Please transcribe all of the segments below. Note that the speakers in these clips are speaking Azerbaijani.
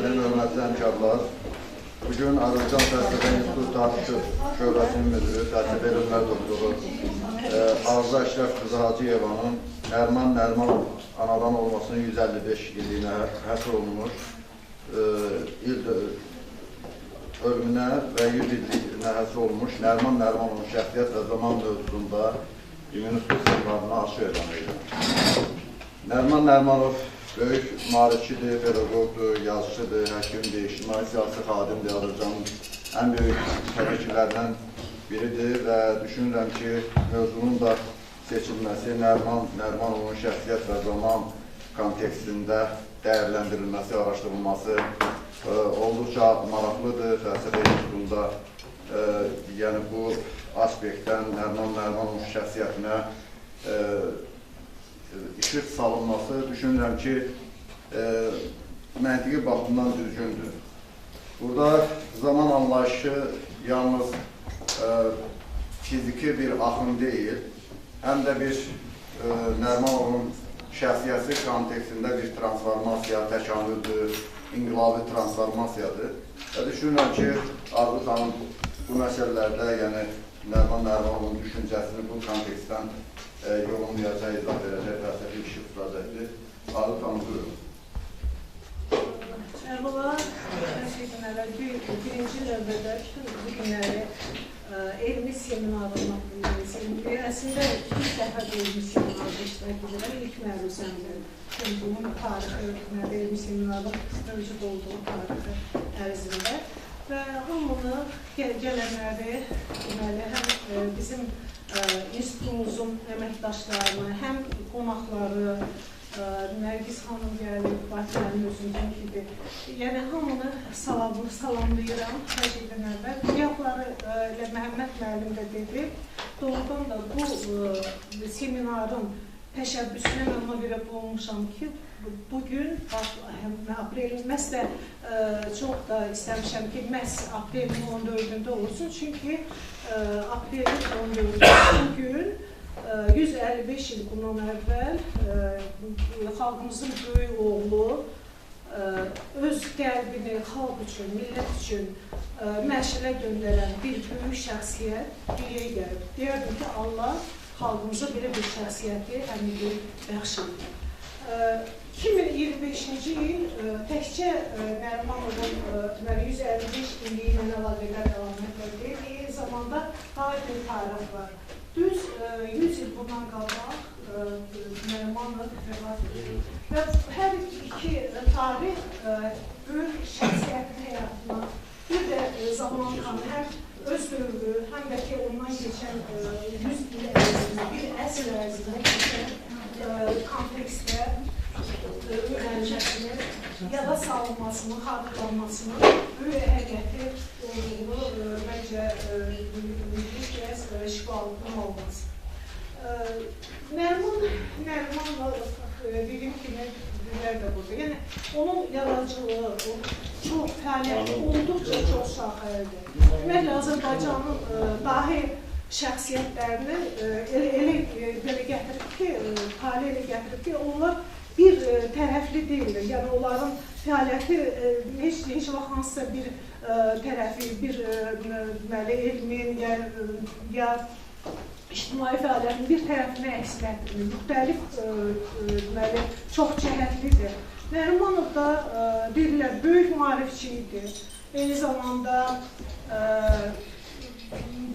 Komitəsinin hörmətli həmkarlar, bugün Azərbaycan Fəlsəfə İnstitutu Tarixçi Şöbəsinin müdürü, Fəlsəfə Elmlər Doktoru Arzu Əşrəf qızı Hacıyevanın Nərman Nərmanov anadan olmasının 155 illiyinə həsr olunmuş ölümünə və 100 illiyinə həsr olunmuş Nərman Nərmanovun şəxsiyyət və zaman mövzusunda UNESCO seminerına açıq elan edir. Nərman Nərmanov böyük maarifçidir, pedagogdur, yazıcıdır, həkimdir, ictimai siyasi xadimdir, Azərbaycanın ən böyük təməkçilərindən biridir və düşünürəm ki, mövzunun da seçilməsi, Nərmanovun şəxsiyyət və zaman kontekstində dəyərləndirilməsi, araşdırılması olduqca maraqlıdır. Fəlsəfə institutunda yəni bu aspektdən Nərmanovun şəxsiyyətinə işıq salınması düşünürəm ki, məntiqi baxımdan düzgündür. Burada zaman anlayışı yalnız fiziki bir axım deyil, həm də bir Nərmanovun şəxsiyyəti kontekstində bir transformasiya, təkamüldür, inqilabi transformasiyadır. Və düşünürəm ki, Arzu xanım bu məsələlərdə, yəni Nərman Nərmanovun düşüncəsini bu kontekstdən yorumlayacaq, izah verəcək, fəlsəfi işi tutacaqdır. Arzu xanım, buyurun. Merhabalar, birinci növbədə bu günləri elmi seminarına əslində ilk dəfə elmi seminarda iştirak edirəm, ilk məruzəmdir. Bunun tarixi, elmi seminarın mövcud olduğu tarixi ərzində və hamını gələnləri, həm bizim institutumuzun əməkdaşlarını, həm qonaqları, Nərgiz xanım gəlib, Batıranın özündən kimi. Yəni, hamını salamlayıram hər şeydən əvvəl. Qiyaqları ilə Məhəmməd müəllim də dedi. Doğrudan da bu seminarın təşəbbüsünə mən ona görə bulunmuşam ki, bugün, aprelin, məhz də çox da istəmişəm ki, məhz aprelin 14-də olsun. Çünki aprelin 14-də bugün 155 il bundan əvvəl xalqımızın böyük oğlu öz qəlbini xalq üçün, millət üçün məşələ göndərən bir böyük şəxsiyyət dünyaya gəlib. Deyərdim ki, Allah xalqımıza belə bir şəxsiyyəti həmidi bəxş edir. 2025-ci il təkcə Nərmanovun 155 illiyi ilə əlaqədar əlamətlər deyil, eyni zamanda daha bir tarix var. Düz 100 il bundan qabaq Nərmanov vəfat edir. Və hər iki tarix böyük şəxsiyyətin həyatına bir də zamanla həm öz dövrü, həm də ki ondan keçən 100 il ərzində, bir əsr ərzində keçən kontekstdə öyrənməsini, yada salınmasını, xatırlanmasını böyük əhəmiyyəti olduğunu məncə şifalıqdan olmaz. Nərmanov dediyim kimi bizlər də burada. Yəni, onun yaradıcılığı, çox fəaliyyəti olduqca çox şaxəlidir. Deməli, Azərbaycanın dahi şəxsiyyətlərini elə gətirib ki, paralel gətirib ki, onlar bir tərəfli deyildir. Yəni, onların fəaliyyəti heç vaxt hansısa bir tərəfi, bir elmin ya ictimai fəaliyyətin bir tərəfinə əkslədir. Müxtəlif, çox cəhətlidir. Nərmanov da deyirlər, böyük maarifçi idi. Eyni zamanda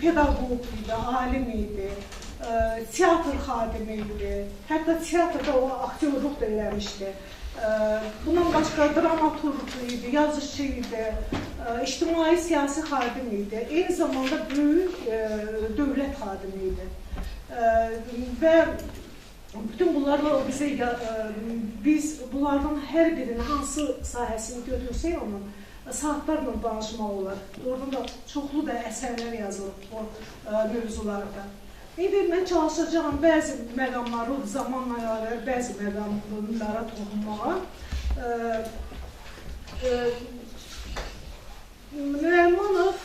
pedagog idi, alim idi, teatr xadimi idi. Hətta teatrda o aktyorluq da eləmişdi. Bundan başqa dramaturg idi, yazıcı idi, ictimai siyasi xadim idi. Eyni zamanda böyük dövlət xadimi idi. Və bütün bunlarla biz bunlardan hər birinin hansı sahəsini götürsək onun saatlarla danışmaq olar. Oradan da çoxlu da əsərlər yazılıb o mövzularda. İndi mən çalışacağım bəzi məqamları zamanla əlaqədar bəzi məqamlara toxunmağa. Nərmanov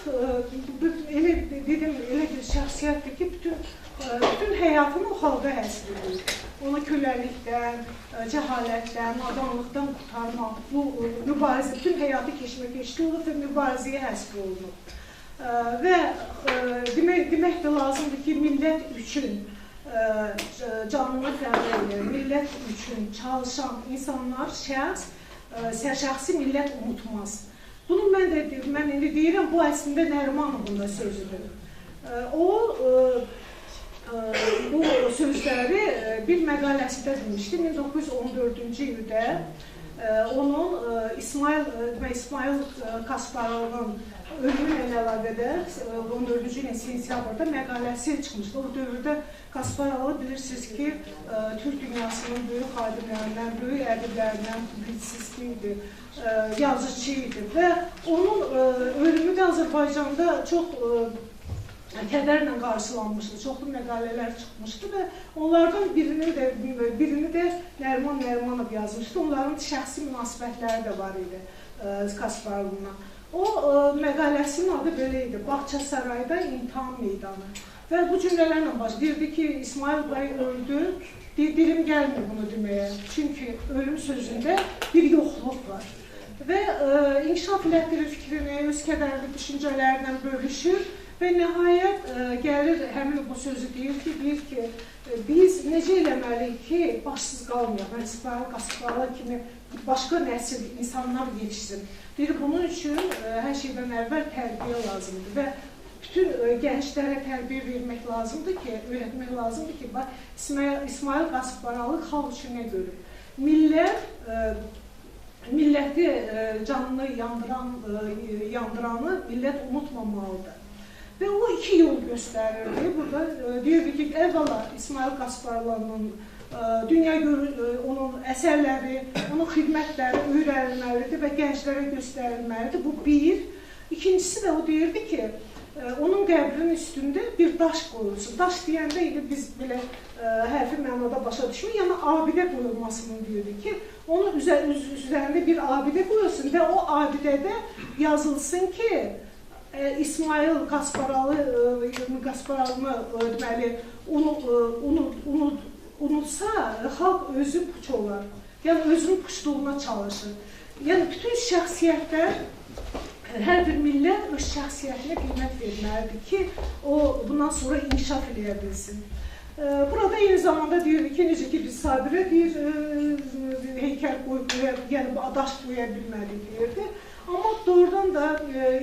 elə dedim, elə bir şəxsiyyətdir ki, bütün həyatını o xalqa həsr edir. Onu köləlikdən, cəhalətdən, nadanlıqdan qurtarmaq, bu mübarizə, bütün həyatı keşməkeşli olub və mübarizəyə həsr olunub. Və demək də lazımdır ki, millət üçün canını fəda edir, millət üçün çalışan insanlar, şəxsi millət unutmaz. Bunu mən indi deyirəm, bu əslində Nərimanovun da sözüdür. O, bu sözləri bir məqaləsində demişdi, 1914-cü ildə onun İsmail Kasparovun ölümü ilə əlaqədar 14-cü ilin sentyabrda məqaləsi çıxmışdı. O dövrdə Kasparovu bilirsiniz ki, Türk dünyasının böyük xadimlərindən, böyük ədiblərindən, publisisti idi, yazıcı idi və onun ölümü də Azərbaycanda çox kədərlə qarşılanmışdı, çoxlu məqalələr çıxmışdı və onlardan birini də Nəriman Nərimanov yazmışdı. Onların şəxsi münasibətləri də var idi Kasparovla. O məqaləsinin adı belə idi, Bağçasarayda İmtahan Meydanı. Və bu cümlələrlə başlayırdı ki, İsmail bəy öldü, dilim gəlmir bunu deməyə. Çünki ölüm sözündə bir yoxluq var. Və inkişaf elətdirir fikrini, öz kədərli düşüncələrlə bölüşür və nəhayət gəlir həmin bu sözü deyir ki, biz necə eləməliyik ki, başsız qalmayaq, İsmail Kasparov kimi başqa nəsil insanlar yetişsin. Bunun üçün hər şeydən əvvəl tərbiyə lazımdır və bütün gənclərə tərbiyə vermək lazımdır ki, öyrətmək lazımdır ki, İsmail Kasparovlu xalq üçün nə görür? Milləti canını yandıranı millət unutmamalıdır. Və o iki yol göstərirdi. Burada deyirdi ki, əvvəla İsmail Kasparovun onun əsərləri, onun xidmətləri öyrənilməlidir və gənclərə göstərilməlidir. Bu bir. İkincisi də o deyirdi ki, onun qəbrinin üstündə bir daş qoyulsun. Daş deyəndə biz belə hərfi mənada başa düşmür, yəni abidə qoyulmasını deyirdi ki, onun üzərində bir abidə qoyulsun və o abidədə yazılsın ki, İsmail Kasparovunu deməli unutsa, xalq özü puç olar. Yəni özünün puçluğuna çalışır. Yəni bütün şəxsiyyətlər, hər bir millət öz şəxsiyyətinə qiymət verməlidir ki, o bundan sonra inkişaf edə bilsin. Burada eyni zamanda deyirdi ki, necə ki biz Sabirə bir heykəl qoyub, yəni daş qoya bilmədik deyirdi. Amma doğrudan da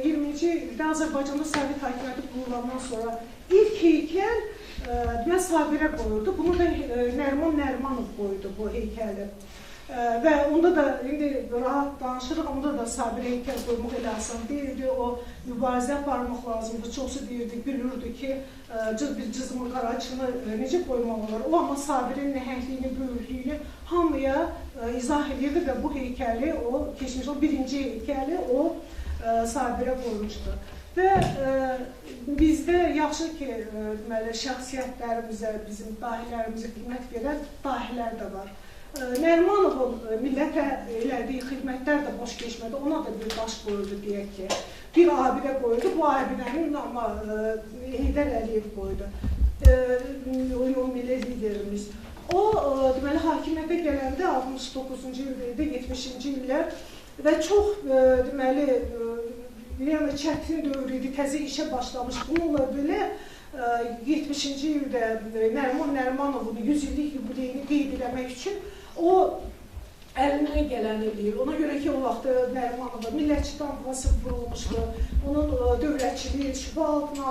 20-ci ildə Azərbaycanda Sovet hakimiyyəti qurulandan sonra ilk heykəl Sabirə qoyuldu. Bunu da Nəriman Nərimanov qoydu bu heykəli. Və onda da indi rahat danışırıq, onda da Sabirə heykəl qoymaq elə asan deyildi. O mübarizə aparmaq lazımdır. Çoxsu deyirdi, gülürdü ki, bir cızmı qaraçını necə qoymaq olar? O amma Sabirin nəhəngliyini, böyüklüyünü hamıya izah edirdi və bu heykəli, o keçmiş, o birinci heykəli o Sabirə qoymuşdu. Və bizdə yaxşı ki, şəxsiyyətlərimizə, bizim dahilərimizə qiymət verən dahilər də var. Nərimanovun millətə elədiyi xidmətlər də boş keçmədi, ona da bir daş qoyuldu deyək ki. Bir abidə qoyuldu, bu abidənin amma Heydər Əliyev qoydu, milli liderimiz. O, deməli, hakimiyyətə gələndə 69-cu ildə, 70-ci illər və çox, deməli, yəni çətin dövr idi, təzə işə başlamış. Bununla belə 70-ci ildə Nəriman Nərimanovun 100 illik yubileyini qeyd eləmək üçün o əlindən gələni eləyir. Ona görə ki, o vaxt Nərimanova millətçi damğası vurulmuşdu, onun dövlətçiliyi şübhə altına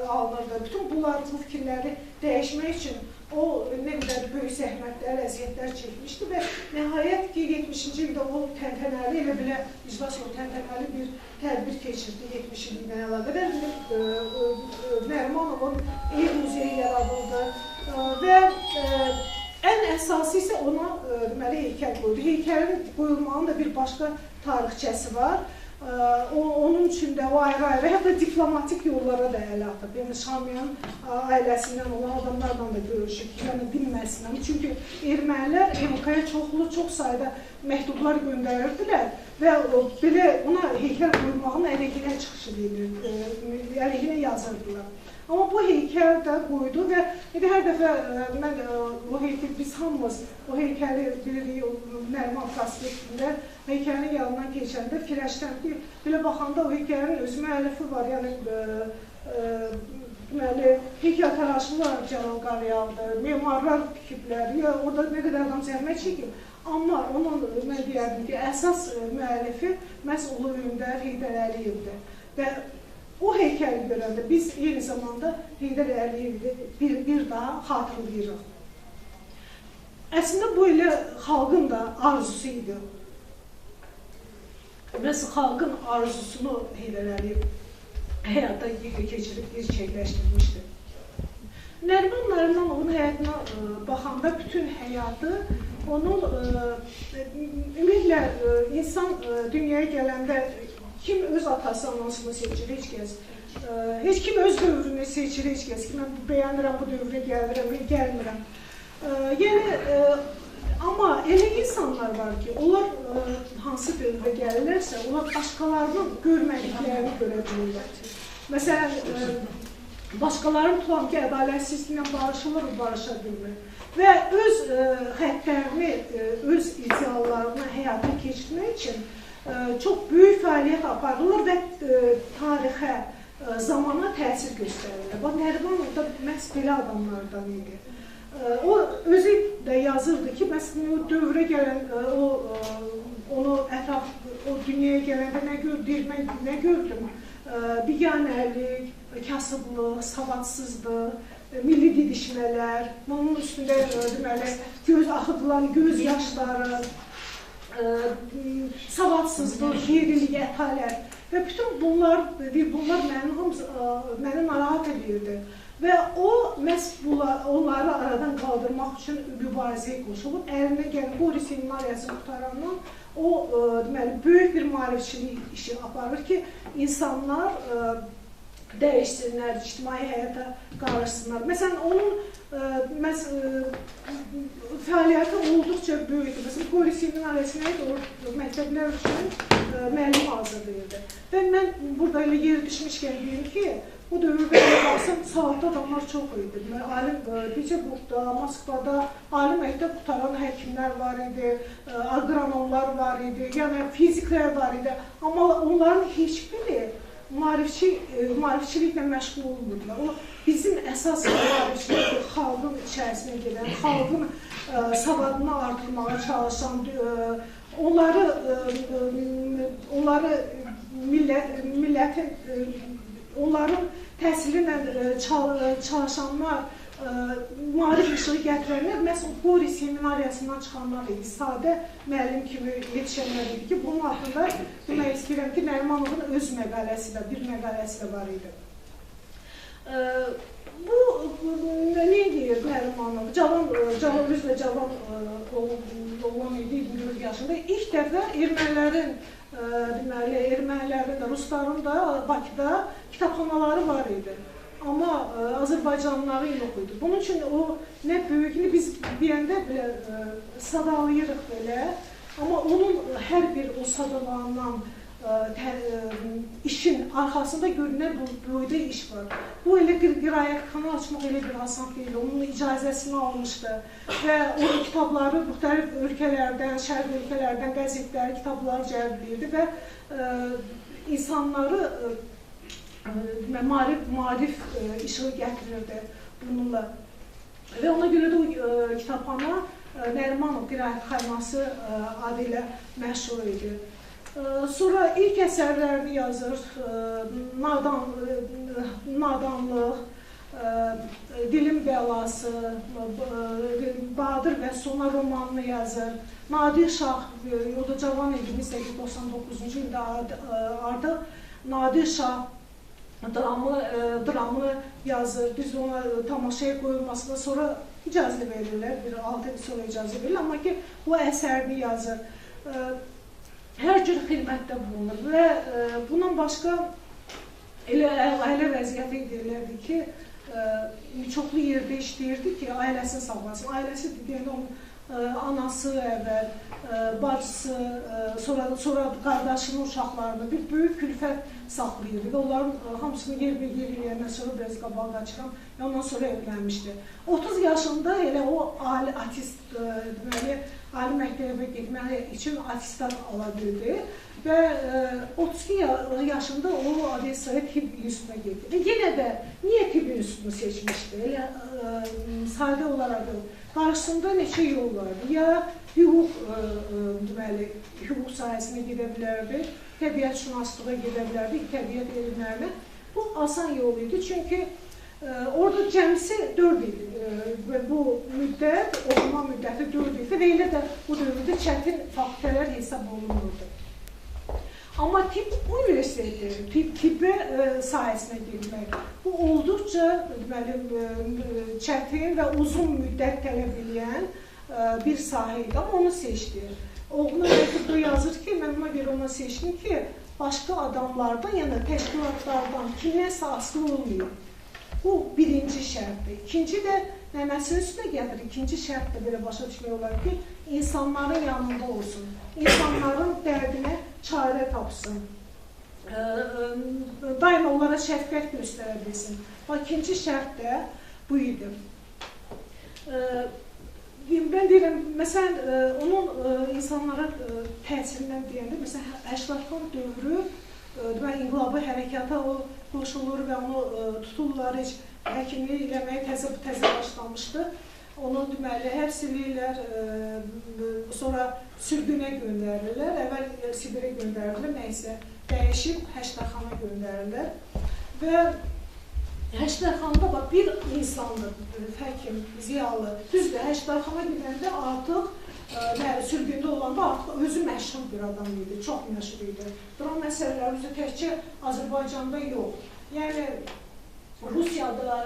alınırdı. Bütün bunlar, bu fikirləri dəyişmək üçün o nə qədər böyük zəhmətlər, əziyyətlər çəkmişdi və nəhayət ki, 70-ci ildə o təntənəli, elə belə iclas o təntənəli bir tədbir keçirdi 70 illiklə əlaqədar. Nərimanovun ev muzeyi yaradıldı və ən əsası isə ona deməli heykəl qoydu. Heykəlin qoyulmanın da bir başqa tarixçəsi var. Onun üçün də o ayrı-ayrı, hətta diplomatik yollara da əl atıb. Yəni Şamiyan ailəsindən olan adamlarla da görüşüb, yəni bilməsinəm. Çünki ermənilər MK-yə çox sayda məktublar göndərirdilər və belə ona heykəl qoymağın əleyhinə çıxışı deyilir, əleyhinə yazırdılar. Amma bu heykəl də qoydu və hər dəfə mən o heykəl, biz hamımız o heykəli bilirik, Nəriman prospektində heykəlin yanından keçəndə fikirləşdim ki, belə baxanda o heykəlin öz müəllifi var, yəni heykəl təlaşı var Cəlal Qarayaldır, memarlar tikiblər, ya orada nə qədər adam zəhmət çəkib. Amma onun, mən deyərdim ki, əsas müəllifi məhz Ulu Öndər Heydər Əliyevdir. Və o heykəli görəndə biz eyni zamanda Heydər Əliyevi bir daha xatırlayırıq. Əslində bu elə xalqın da arzusu idi. Məhz xalqın arzusunu Heydər Əliyev həyata keçirib gerçəkləşdirmişdir. Nəriman Nərimanovun həyatına baxanda bütün həyatı onun ümumiyyətlə insan dünyaya gələndə kim öz atası anasını seçir, heç kəs. Heç kim öz dövrünü seçir, heç kəs. Mən bəyənirəm, bu dövrə gəlmirəm. Yəni, amma elə insanlar var ki, onlar hansı dövrə gəlirlərsə, onlar başqalarının görmədiklərini görə bilirlər. Məsələn, başqalarının tutam ki, ədalətsizliklə barışılır, barışa bilmir. Və öz xəttlərini, öz ideallarını həyata keçirmək üçün çox böyük fəaliyyət aparılır və tarixə, zamana təsir göstərirlər. Bax, Nərimanov da məhz belə adamlardan idi. O özü də yazırdı ki, məsələn, o dövrə gələn, onu ətraf, o dünyaya gələndə nə gördüm? Biganəlik, kasıblıq, savadsızlıq, milli didişmələr, bunun üstündə deməli, göz axıdılan göz yaşları, savadsızlıq, qeyrilik, ətalət və bütün bunlar məni narahat edirdi. Və o, məhz onları aradan qaldırmaq üçün mübarizəyə qoşulub, əlinə gəlib Boris seminariyası qutarandan o, deməli, böyük bir maarifçilik işi aparır ki, insanlar dəyişsinlər, ictimai həyata qarışsınlar. Məsələn, onun fəaliyyəti olduqca böyükdür. Məsələn, Boris seminariyasına məktəblər üçün müəllim hazırlayırdı. Və mən burada elə yer düşmüşkən deyim ki, bu dövrdə baxsam, savadlı adamlar çox idi. Alim Peterburqda, Moskvada alim məktəb qutaran həkimlər var idi, agronomlar var idi, yəni fiziklər var idi. Amma onların heç biri maarifçiliklə məşğul olmurdular. O, bizim əsas maarifçilik xalqın içərisinə gedən, xalqın savadını artırmağa çalışan, millətin, onların təhsili ilə çalışanlar, maarif işığı gətirənlər məhz o Boris seminariyasından çıxanlar idi. Sadə müəllim kimi yetişənlər idi ki, bunun haqqında demək istəyirəm ki, Nərimanovun öz məqaləsi də, bir məqaləsi də var idi. Bu, nə deyir Nərimanov? Üzrə cavan oğlan idi, 24 yaşında. İlk dəfə ermənilərin də, rusların da Bakıda kitabxanaları var idi. Amma Azərbaycanlıları yox idi. Bunun üçün o nə böyükünü biz deyəndə belə sadalayırıq belə. Amma onun hər bir o sadalanan işin arxasında görünən boyda iş var. Bu elə qiraətxana açmaq elə bir asan deyil. Onun icazəsini almışdı və o kitabları müxtəlif ölkələrdən, şərq ölkələrdən qəzetləri, kitabları cəlb edirdi və insanları maarif işığı gətirirdi bununla. Və ona görə də o kitabxana Nərimanov qiraətxanası adı ilə məşhur idi. Sonra ilk əsərlərini yazır, Nadanlıq, Dilim Bəlası, Bahadır və Sona romanını yazır. Nadir Şah, o da cavan idi, 1899-cu ildə artıq Nadir Şah dramı yazır. Düz ona tamaşaya qoyulmasına sonra icazə verirlər, bir 6 il sonra icazə verirlər, amma ki, bu əsərini yazır. hər cür xidmətdə bulunur və bundan başqa elə ailə vəziyyəti edilərdi ki, çoxlu yerdə işləyirdi ki, ailəsini sağlasın. Ailəsi deyəndə onun anası əvvəl, bacısı, sonra qardaşının uşaqlarını bir böyük külfət saxlayırdı və onların hamısını yer eləyəndən sonra biraz qabağa qaçıram və ondan sonra evlənmişdi. 30 yaşında elə o artist, deməli, ali məktəbə getmək üçün attestat ala bildi və 32 yaşında o Odessaya tibb institutuna getdi. Və yenə də niyə tibb institutunu seçmişdi? Elə sadə olaraq qarşısında neçə yol vardı. Ya hüquq sahəsinə gedə bilərdi, təbiət şünaslığa gedə bilərdi, təbiət elmlərinə. Bu asan yol idi, çünki orada cəmisi 4 il və bu müddət, oxuma müddəti 4 ildir və elə də bu dövrdə çətin faktörlər hesab olunurdu. Amma tibb universiteti, tibbə sahəsinə getmək, bu olduqca çətin və uzun müddət tələb edən bir sahə idi, amma onu seçdi. Oğluna məktubda yazır ki, mən ona görə onu seçdim ki, başqa adamlardan, yəni təşkilatlardan kimləsə asılı olmuyor. Bu birinci şərtdir. İkinci də nənəsinin üstünə gətirir. İkinci şərt də belə başa düşmək olar ki, insanların yanında olsun. İnsanların dərdinə çarə tapsın. Daima onlara şəfqət göstərə bilsin. İkinci şərt də bu idi. Mən deyirəm, məsələn, onun insanlara təsirindən deyəndə, məsələn, 80-lar dövrü inqilabı hərəkata o qoşulur və onu tuturlar, heç həkimliyi eləməyə təzə başlamışdı. Onu deməli, həbs edirlər, sonra sürgünə göndərirlər, əvvəl Sibirə göndərirlər, nəysə dəyişib Həştərxana göndərirlər və Həştərxanda bir insandır, həkim, ziyalı. Düzdür, Həştərxana gedəndə artıq sürgündə olanda artıq özü məşhur bir adam idi, çox məşhur idi. Dram məsələləri üzrə təkcə Azərbaycanda yox. Yəni, Rusiyada,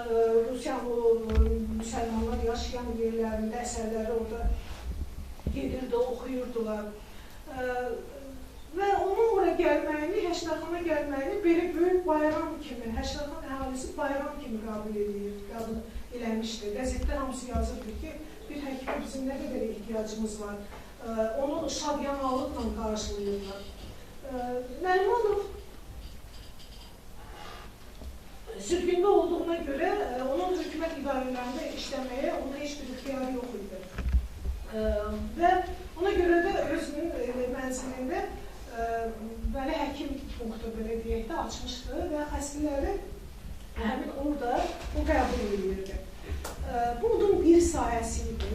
Rusiyanın müsəlmanlar yaşayan yerlərində əsərləri orada gedirdi, oxuyurdular. Və onun oraya gəlməyini, Həştərxana gəlməyini belə böyük bayram kimi, Həştərxan əhalisi bayram kimi qəbul eləmişdi. Qəzetlər hamısı yazırdı ki, bir həkimə bizim nə qədər ehtiyacımız var. Onu şadyanallıqla qarşılayırlar. Nərimanov sürgündə olduğuna görə onun hökumət idarələrində işləməyə ona heç bir ixtiyarı yox idi. Və ona görə də özünün mənzilində belə həkim punktu belə deyək də açmışdı və xəstələri həmin orada o qəbul edirdi. Bu onun bir sayəsi idi.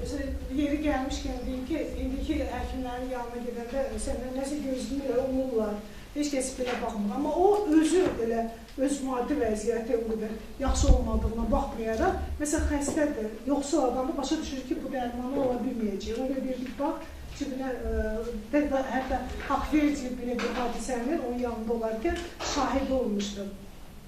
Yeri gəlmişkən deyim ki, indiki həkimlərin yanına gedəndə səndən nəsə gözləyirlər, umurlar. Heç kəs belə baxmır. Amma o özü belə öz maddi vəziyyəti o qədər yaxşı olmadığına baxmayaraq, məsələn, xəstədir, yoxsul adam da başa düşür ki, bu dərmanı ola bilməyəcək. Ona bir bax, cibinə, hətta Haqverci belə bir hadisənin onun yanında olarkən şahidi olmuşdur.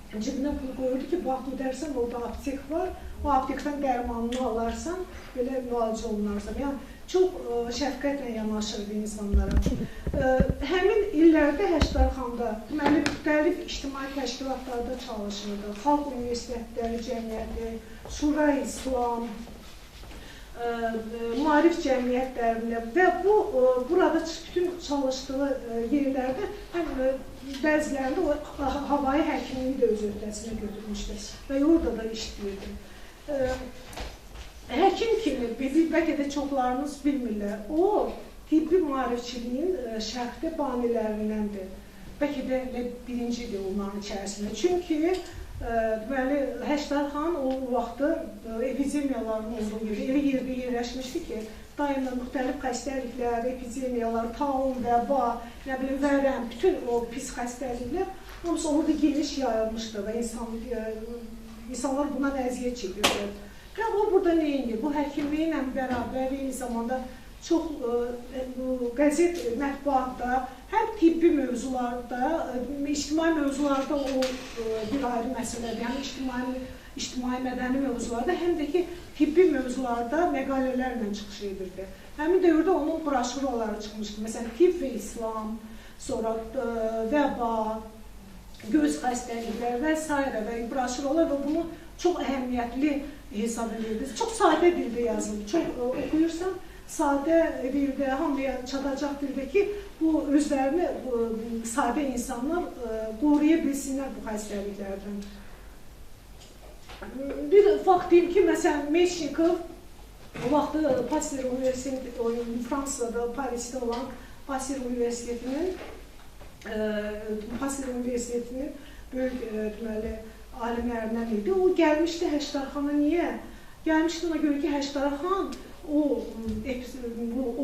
Cibinə pul qoyurdu ki, bax, gedərsən, orada aptek var, o aptekdən dərmanını alarsan, belə müalicə olunarsan. Yəni, çox şəfqətlə yanaşırdı insanlara. Həmin illərdə Həştərxanda deməli, müxtəlif ictimai təşkilatlarda çalışırdı. Xalq Universitetləri Cəmiyyəti, Şura İslam, maarif cəmiyyətlərində və burada bütün çalışdığı yerlərdə bəzilərində o havayı həkimliyi də öz öhdəsinə götürmüşdü və orada da işləyirdi. Həkim kimi, bəlkə də çoxlarınız bilmirlər, o tibbi maarifçiliyin şərqdə banilərindəndir. Bəlkə də birincidir onların içərisində. Çünki deməli, Həştərxan o vaxtı epidemiyaların olduğu yerdə yerdə yerləşmişdi ki, daima müxtəlif xəstəliklər, epidemiyalar, taun, vəba, nə bilim, vərəm, bütün o pis xəstəliklər hamısı orada geniş yayılmışdı və insanlar buna əziyyət çəkirdi. Və o burada neyindir? Bu həkimliyi ilə bərabər eyni zamanda çox qəzet, mətbuatda, həm tibbi mövzularda, ictimai mövzularda o bir ayrı məsələdir, yəni ictimai mədəni mövzularda, həm də ki, tibbi mövzularda məqalələrlə çıxış edirdi. Həmin dövrdə onun broşuraları çıxmışdı. Məsələn, tibb və İslam, sonra vəba, göz xəstəlikləri və s. və broşürlər və bunu çox əhəmiyyətli hesab edirdi. Çox sadə dildə yazıldı. Çox oxuyursan, sadə dildə, hamıya çatacaq dildə ki, bu özlərini sadə insanlar qoruya bilsinlər bu xəstəliklərdən. Bir fakt deyim ki, məsələn, Meşnikov o vaxtı Pasteur Universiteti, Fransada, Parisdə olan Pasteur Universitetinin böyük deməli alimlərindən idi. O gəlmişdi Həşdərxana. Niyə? Gəlmişdi ona görə ki, Həşdərxan bu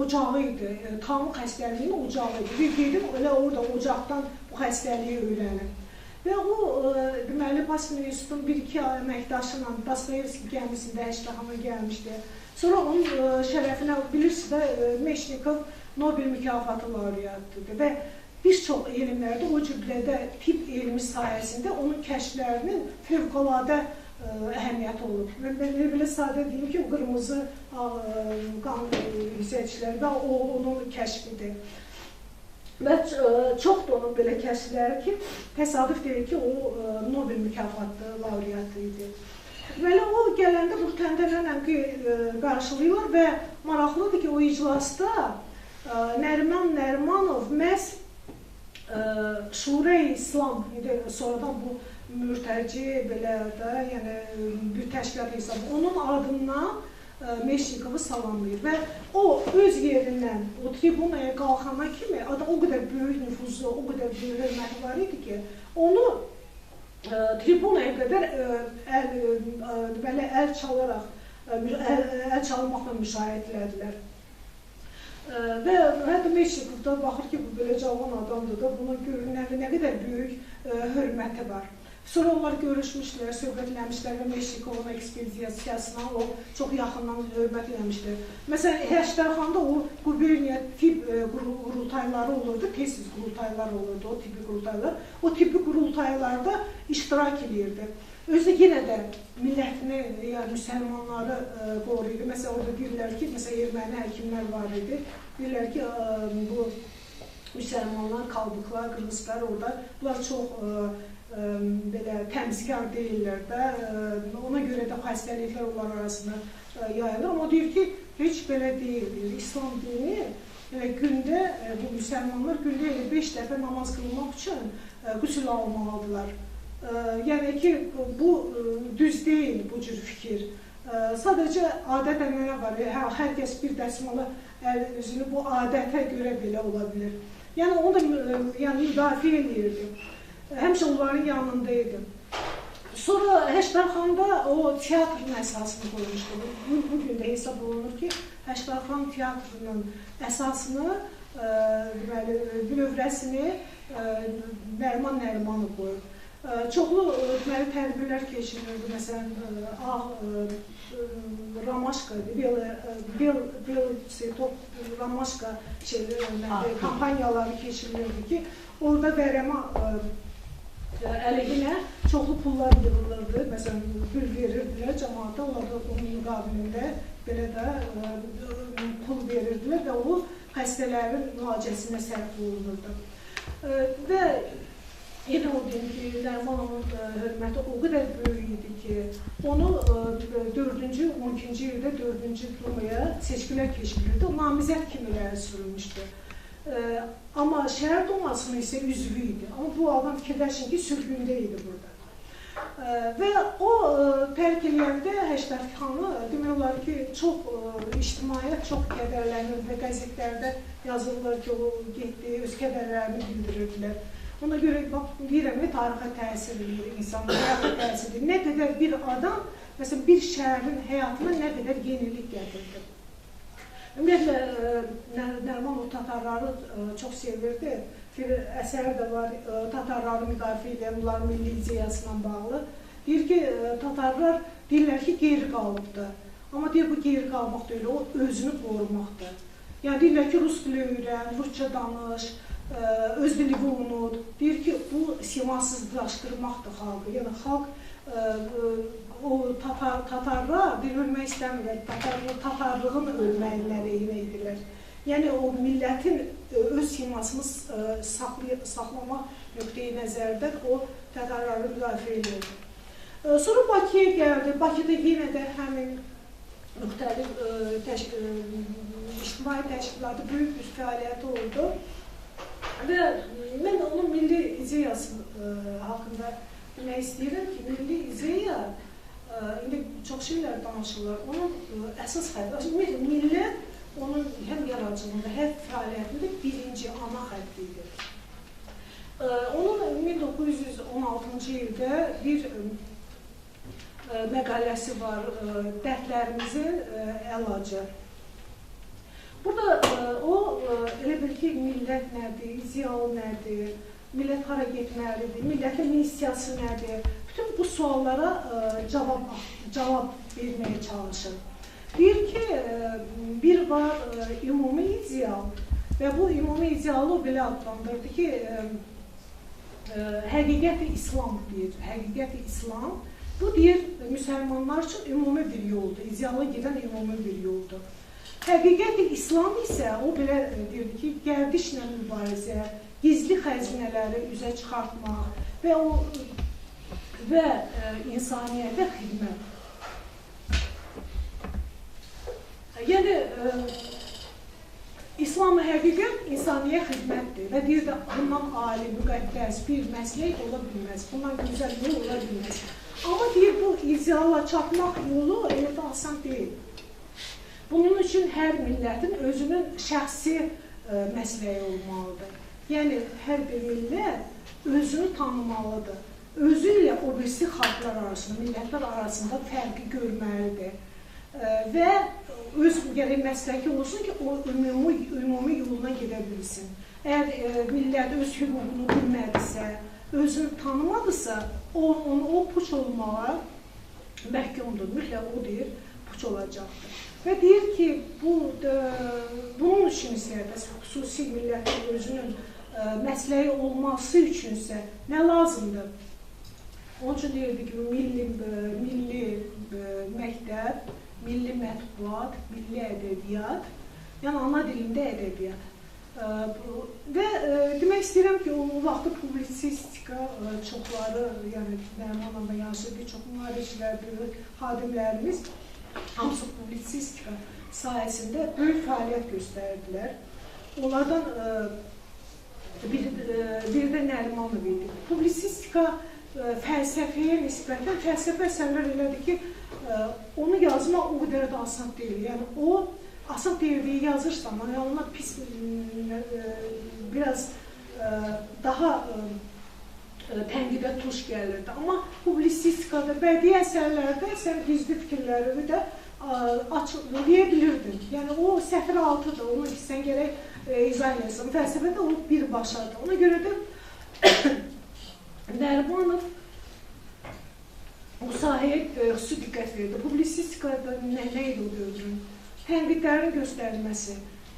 ocağı idi, tamıq xəstəliyinin ocağı idi. Bir gedim, elə orada ocaqdan bu xəstəliyi öyrənib. Və o, deməli, Pasteur Universitetinin bir-iki əməkdaşı ilə Dostoyevski gəmisində Həşdərxana gəlmişdi. Sonra onun şərəfinə bilirsiniz də Meşnikov Nobel mükafatı laureatıdır və bir çox elmlərdə o cümlədə tibb elmi sayəsində onun kəşflərinin fövqəladə əhəmiyyəti olub. Belə sadə deyim ki, o qırmızı qan hissəcikləri də onun kəşfidir. Və çoxdur onun belə kəşfləri ki, təsadüf deyil ki, o Nobel mükafatı laureatı idi. Deməli, o gələndə bu təntənənlə qarşılayırlar və maraqlıdır ki, o iclasda Nəriman Nərimanov məhz Şura-i İslam, sonradan bu mürtəci belə də, yəni bir təşkilat hesabı, onun adından Meşnikovu salamlayır və o öz yerindən o tribunaya qalxana kimi adam o qədər böyük nüfuzlu, o qədər böyük hörməti var idi ki, onu tribunaya qədər əl çalaraq, əl çalmaqla müşahidə və hətta Meşnikov da baxır ki, bu belə cavan adamdır da, buna görünən nə qədər böyük hörməti var. Sonra onlar görüşmüşlər, söhbətləmişlər və Meşnikovun ekspedisiyasına o çox yaxından hörmət eləmişdir. Məsələn, Həşdərxanda o quberniya tibb qurultayları olurdu, tez-tez qurultaylar olurdu, o tibbi qurultaylar. O tibbi qurultaylarda iştirak edirdi. Özü də yenə də millətini, yəni müsəlmanları qoruyurdu. Məsələn, orada deyirlər ki, məsələn, erməni həkimlər var idi. Deyirlər ki, bu müsəlmanlar, kalbuklar, qırmızılar orada, bunlar çox belə təmizkar deyirlər də, ona görə də xəstəliklər onlar arasında yayılır. Amma deyir ki, heç belə deyil. İslam dini gündə, bu müsəlmanlar gündə 5 dəfə namaz qılmaq üçün qüsül almalıdırlar. Yəni ki, bu düz deyil bu cür fikir. Sadəcə adət-ənənə var. Hər kəs bir dəsmalı özünü bu adətə görə belə ola bilir. Yəni onu da müdafiə edirdi. Həmişə onların yanındaydı. Sonra Həşdərxanda o teatrın əsasını qoymuşdu. Bugün də hesab olunur ki, Həşdərxan teatrının əsasını, bünövrəsini Nəriman Nərimanov qoyub. Çoxlu tədbirlər keçirilirdi. Məsələn, Ramaşka, Ramaşka kampanyaları keçirilirdi ki, orada vərəmə əleyhinə çoxlu pullar yığılırdı. Məsələn, gül verirdilər cəmaata, onlar da onun müqabilində belə də pul verirdilər və o xəstələrin müalicəsinə sərf olunurdu. Və yenə o deyim ki, Nərimanovun hörməti o qədər böyük idi ki, onu 4-cü, 12-ci ildə 4-cü Dumaya seçkilər keçirilirdi. O namizəd kimi irəli sürülmüşdü. Amma şəhər dumasının isə üzvü idi. Amma bu adam fikirləşin ki, sürgündə idi burada. Və o tərk eləyəndə Həşdərxanı demək olar ki, çox ictimaiyyət çox kədərlənir və qəzetlərdə yazılır ki, o getdi, öz kədərlərini bildirirdilər. Ona görə deyirəm ki, tarixə təsir edir, insanın həyata təsir edir. Nə qədər bir adam, məsələn, bir şəhərin həyatına nə qədər yenilik gətirdi. Ümumiyyətlə, Nərimanov tatarları çox sevirdi. Bir əsər də var, tatarları müdafiə edən, onların milli ideyasına bağlı. Deyir ki, tatarlar deyirlər ki, geri qalıbdır. Amma deyir, bu geri qalmaq deyil, o özünü qorumaqdır. Yəni, deyirlər ki, rus dili öyrən, rusça danış, öz dilini unut. Deyir ki, bu simasızlaşdırmaqdır xalqı. Yəni, xalq o tatarlar, deyir, ölmək istəmirlər, tatarlığın ölməkləri edirlər. Yəni o millətin öz simasını saxlama nöqteyi nəzərdən o tədarları müdafiə edirdi. Sonra Bakıya gəldi. Bakıda yenə də həmin müxtəlif ictimai təşkilatı böyük bir fəaliyyəti oldu. Və mən onun milli ideyası haqqında demək istəyirəm ki, milli ideya indi çox şeylər danışırlar. Onun əsas xətti, millət onun həm yaradıcılığında, həm fəaliyyətində birinci ana xətti idi. Onun 1916-cı ildə bir məqaləsi var, dərdlərimizin əlacı. Burada o elə bil ki, millət nədir, ideal nədir, millət hara getməlidir, millətin missiyası nədir? Bütün bu suallara cavab verməyə çalışır. Deyir ki, bir var ümumi ideal və bu ümumi idealı o belə adlandırdı ki, həqiqət-i İslam deyir, həqiqət-i İslam. Bu deyir, müsəlmanlar üçün ümumi bir yoldur, ideala gedən ümumi bir yoldur. Həqiqət-i İslam isə o belə deyirdi ki, gərdişlə mübarizə, gizli xəzinələri üzə çıxartmaq və insaniyyətə xidmət. Yəni, İslam-ı həqiqət insaniyyət xidmətdir və deyir də, bundan ali, müqəddəs bir məslək ola bilməz, bundan gözəl yol ola bilməz. Amma deyir, bu ideala çatmaq yolu elə də asan deyil. Bunun üçün hər millətin özünün şəxsi məsləyi olmalıdır. Yəni, hər bir millət özünü tanımalıdır. Özü ilə o birisi xalqlar arasında, millətlər arasında fərqi görməlidir. Və öz gərək məsləki olsun ki, o ümumi yoluna gedə bilsin. Əgər millət öz hüququnu bilmədisə, özünü tanımadısa, o puç olmağa məhkumdur. Mütləq o deyir, puç olacaqdır. Və deyir ki, bunun üçün isə, xüsusi millətin özünün məsləyi olması üçünsə nə lazımdır? Onun üçün deyirdi ki, milli məktəb, milli mətbuat, milli ədəbiyyat, yəni ana dilində ədəbiyyat. Və demək istəyirəm ki, o vaxtda publisistika çoxları, yəni Nərmanla da yansır, bir çox müharibçilər, xadimlərimiz hamısı publisistika sayəsində böyük fəaliyyət göstərdilər. Onlardan biri də Nərimanov idi. Publisistika fəlsəfəyə nisbətən, fəlsəfə əsərlər elədir ki, onu yazmaq o qədər də asan deyil. Yəni, o asan deyildiyi yazırsan, yəni ona pis, biraz daha tənqidə tuş gəlirdi. Amma publisistikada, bədii əsərlərdə sən gizli fikirlərini də açıqlaya bilirdin. Yəni, o səfir altıdır, onu sən gərək izah eləsin. Fəlsəfədə o birbaşadır. Ona görə də Nərimanov bu sahəyə xüsusi diqqət verdi. Publisistikada nə idi o dövrün? Tənqidlərin göstərilməsi,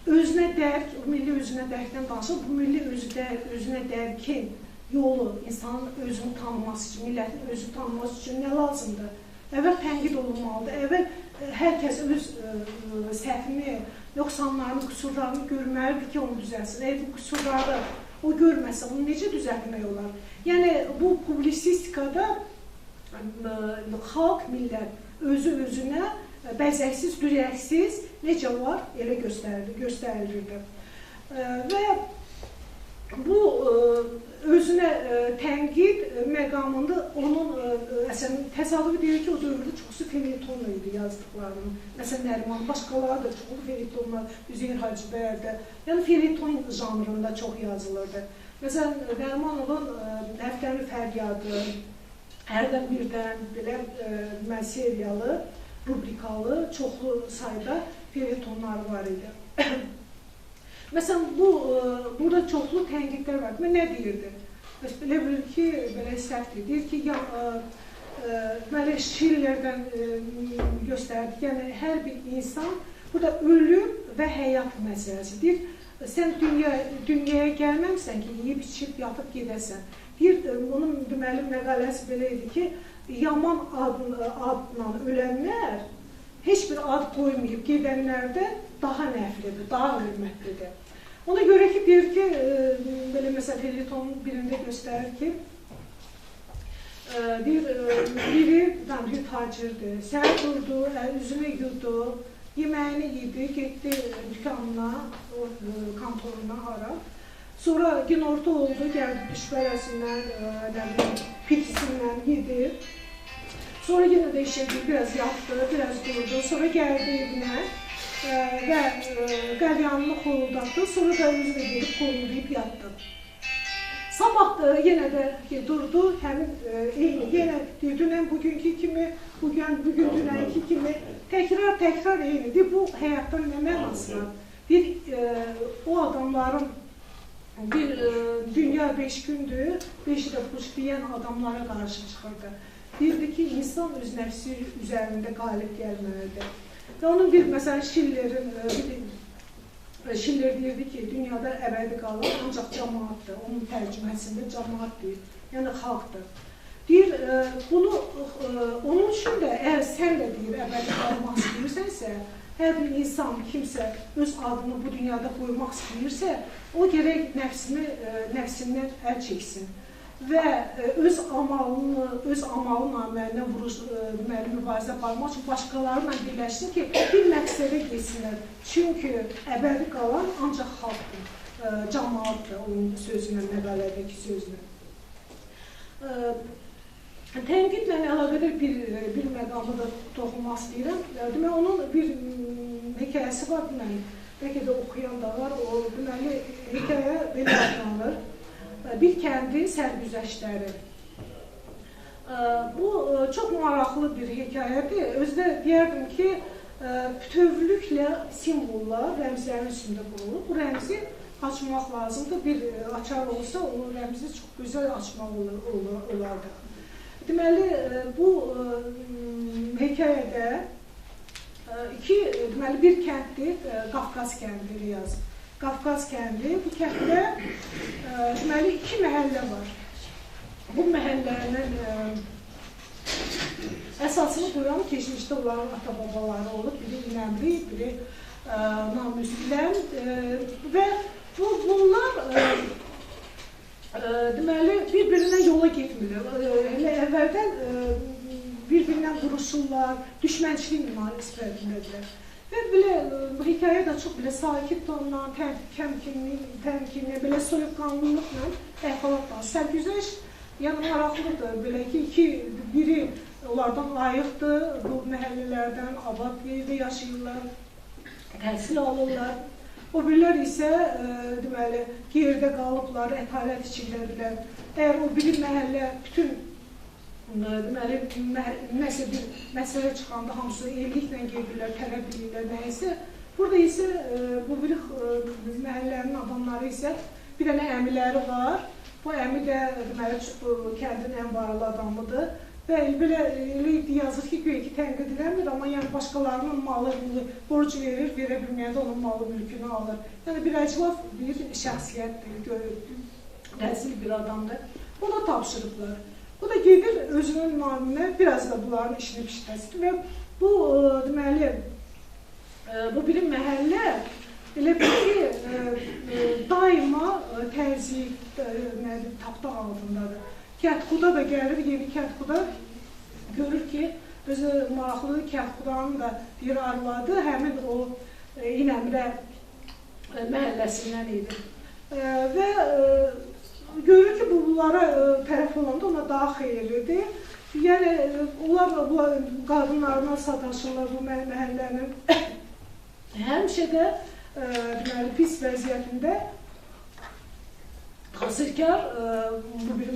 özünə dərk, milli özünə dərkdən danışır, bu milli özünə dərkin yolu, insanın özünü tanıması üçün, millətin özünü tanıması üçün nə lazımdır? Əvvəl tənqid olunmalıdır, əvvəl hər kəs öz səhvini, yoxsanlarını, qüsurlarını görməlidir ki, onu düzəlsin. Əgər bu qüsurları o görməsə, onu necə düzəltmək olar? Yəni, bu publisistikada xalq, millət özü-özünə bəzəksiz, dürəksiz necə var, elə göstərilirdi. Və bu özünə tənqid məqamında onun təsadüfi deyir ki, o dövrdə çoxsu felyetonla idi yazdıqlarının. Məsələn, Nəriman, başqaları da çoxlu felyetonlar, Üzeyir Hacıbəyərdə, yəni felyeton janrında çox yazılırdı. Məsələn, Nərimanovun Həftənin Fəryadı, hərdən birdən belə seriyalı, rubrikalı, çoxlu sayda felyetonlar var idi. Məsələn, burada çoxlu tənqidlər var. Nə deyirdi? Belə bilir ki, belə səhvdir. Deyir ki, deməli, Schillerdən göstərdik. Yəni, hər bir insan, burada ölüm və həyat məsələsidir. Sən dünyaya gəlməmsən ki, yiyib, içib, yatıb gedəsən. Deyir, onun deməli məqaləsi belə idi ki, yaman adla ölənlər heç bir ad qoymayıb gedənlərdə daha nəflidir, daha hörmətlidir. Ona görə ki, deyir ki, belə məsələn, felyetonun birində göstərir ki, biri tacirdir, səhər durdu, üzünü yudu, yeməyini yedi, getdi dükanına, kontoruna, hara. Sonra günorta oldu, gəldi düşbərəsindən, pitisindən yedi. Sonra yenə də işlədi, biraz yatdı, biraz durdu, sonra gəldi evinə və qəlyanını xoruldatdı, sonra da özü də gedib xoruldayıb yatdı. Sabah da yenə də durdu, həmin yenə dünən bugünkü kimi, bugün dünənki kimi təkrar eynidir. Bu həyatdan nə mənası var? O adamların bir dünya 5 gündür, 5 də puç deyən adamlara qarşı çıxırdı. Deyirdi ki, insan öz nəfsi üzərində qalib gəlməlidir. Və onun bir, məsələn, Şiller deyirdi ki, dünyada əbədi qalır, ancaq cəmaatdır. Onun tərcüməsində cəmaat deyir, yəni xalqdır. Deyir, onun üçün də, əgər sən də deyir, əbədi qalmaq istəyirsənsə, hər bir insan, kimsə öz adını bu dünyada qoymaq istəyirsə, o gərək nəfsindən əl çəksin və öz amalı naməlinə mübarizə aparmaq üçün başqalarıyla birləşsin ki, bir məqsədə geçsinlər. Çünki əbədi qalan ancaq xalqdır, cəmaatdır, onun sözünə, məqalədəki sözünə. Tənqidlə əlaqədar bir məqamı da toxunmaq istəyirəm. Demək, onun bir hekayəsi var, bəlkə də oxuyan da var. Deməli, hekayə belə adlanır. Bir kəndin sərgüzəştləri. Bu çox maraqlı bir hekayədir. Özdə deyərdim ki, bütövlüklə simvollar rəmzlərin üstündə qurulur. Bu rəmzi açmaq lazımdır. Bir açar olsa, o rəmzi çox gözəl açmaq olardı. Deməli, bu hekayədə bir kənddir, Qafqaz kəndini yazıb. Qafqaz kəndi, bu kənddə deməli 2 məhəllə var. Bu məhəllənin əsasını qoyan keçmişdə onların ata-babaları olub, biri İnəmli, biri Namüsləm və bunlar deməli bir-birinə yola getmirlər. Əvvəldən bir-birindən vuruşurlar, düşmənçilik münasibətindədirlər. Və belə, bu hekayə də çox belə sakit tonla, təmkinli, belə soyuqqanlılıqla əhvalatlar. Sərgüzəş, yəni maraqlıdır, belə ki, biri onlardan ayıqdır, bu məhəllələrdən abad yerdə yaşayırlar, təhsil alırlar. O birilər isə, deməli, yerdə qalıblar, ətalət içindədirlər. Əgər o biri məhəllə bütün deməli, nəsə bir məsələ çıxanda hamısı evliliklə gedirlər, tələb edirlər, nəyəsə. Burada isə bu bir məhəllənin adamları isə bir dənə əmiləri var. Bu əmi də deməli, kəndin ən varlı adamıdır. Və belə yazır ki, güya ki, tənqid edilmir, amma yəni başqalarının malı, borc verir, verə bilməyəndə onun malı, mülkünü alır. Yəni bir əclaf bir şəxsiyyətdir, rəzil bir adamdır. Ona tapşırıblar. Bu da gedir özünün naminə, biraz da bunların işini pişirəsidir və bu, deməli, bu bir məhəllə elə ki, daima təzyiq, tapdaq altındadır. Kətxuda da gəlir, yeni Kətxuda görür ki, özü maraqlı Kətxudanın da bir arvadı həmin o İnəmrə məhəlləsindən idi. Və görür ki, bunlara tərəf olanda ona daha xeyirlidir. Yəni, onlar qadınlarına sataşırlar bu məhəllənin. Həmişə də pis vəziyyətində təsirkar bu bir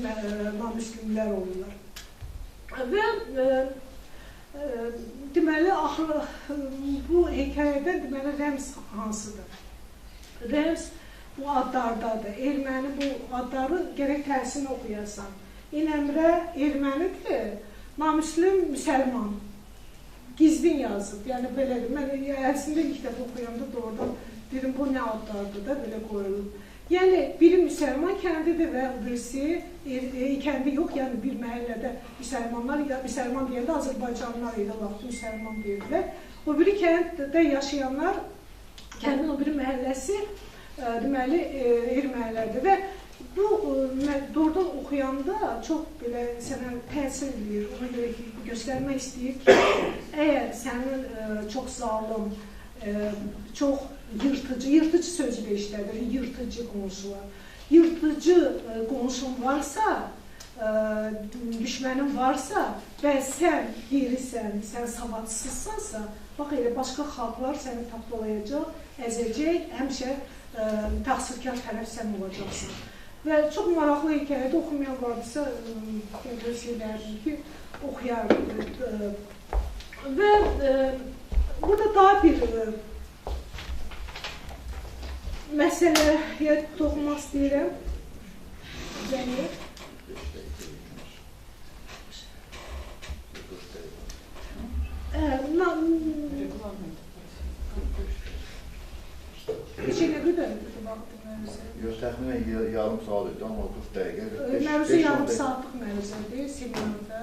namüslümlər olurlar. Və deməli, bu hekayədə deməli, rəmz hansıdır? Rəmz bu adlardadır. Erməni bu adları gərək tərsini oxuyasan. İnəmrə ermənidir, namüslüm müsəlman. Gizlin yazıb, yəni belədir. Mən əslində ilk dəfə oxuyanda doğrudan dedim, bu nə adlardır da belə qoyulub. Yəni, biri müsəlman kəndidir və birisi kəndi yox, yəni bir məhəllədə müsəlmanlar, ya müsəlman deyəndə Azərbaycanlılar ilə vaxt müsəlman deyirlər. O biri kənddə yaşayanlar, kəndin o biri məhəlləsi deməli ermənilərdir və bu doğrudan oxuyanda çox belə sənə təsir edir. Ona görə ki, göstərmək istəyir ki, əgər sənin çox zalım, çox yırtıcı sözü də işlədir, yırtıcı qonşular. Yırtıcı qonşun varsa, düşmənin varsa və sən qeyrisən, sən savadsızsansa, bax elə başqa xalqlar səni tapdalayacaq, əzəcək, həmişə təqsirkar tərəf sən olacaqsın. Və çox maraqlı hekayədə oxumayan vardısa, şeylərdir ki, oxuyardı. Və burada daha bir məsələyə toxunmaq istəyirəm. Neçə nə qədər vaxtdır məruzə? Yox, təxminən yarım saat idi, amma 40 dəqiqə. Məruzə yarım saatlıq məruzədir, seminarda.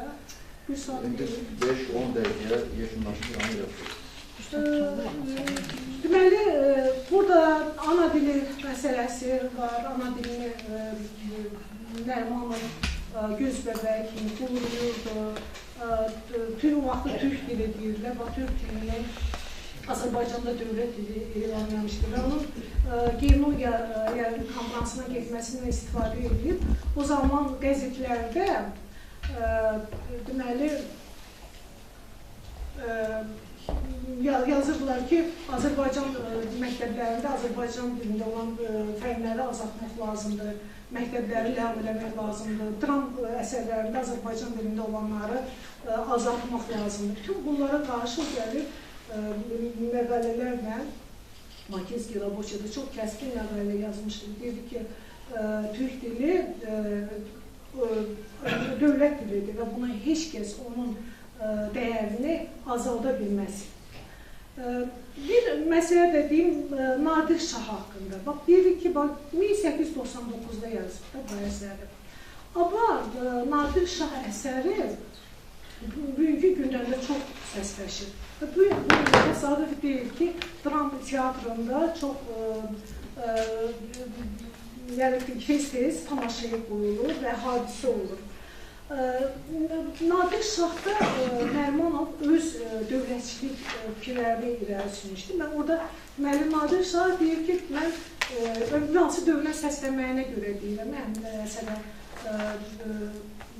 1 saat deyil. 5-10 dəqiqə yekunlaşıb yanı yapıyor. Deməli, burada ana dili məsələsi var, ana dilini Nərimanov göz bəbəyi kimi qurulurdu. Tüm vaxtı türk dili deyirlər, türk dilini Azərbaycanda dövlət dili elan etmişdir və onun geologiya konferansına getməsindən istifadə edib. O zaman qəzetlərdə deməli yazırdılar ki, Azərbaycan məktəblərində Azərbaycan dilində olan fənləri azaltmaq lazımdır, məktəbləri ləğv eləmək lazımdır, dram əsərlərində Azərbaycan dilində olanları azaltmaq lazımdır. Bütün bunlara qarşı gəlir məqalələrlə Makinski Rabochada çox kəskin məqalə yazmışdır. Dedi ki, türk dili dövlət dilidir və buna heç kəs onun dəyərini azalda bilməz. Bir məsələ də deyim, Nadir Şah haqqında. Bax, deyirik ki, 1899-da yazıb da bu əsəri. Amma Nadir Şah əsəri bugünkü gündəmdə çox səsləşir. Bu təsadüf deyil ki, dram teatrında çox tez tamaşaya qoyulur və hadisə olur. Nadir Şahda Nərimanov öz dövlətçilik fikirlərini irəli sürmüşdü. Mən orada Nadir Şah deyir ki, mən hansı dövlət səsləməyinə görə deyirəm, mən məsələdən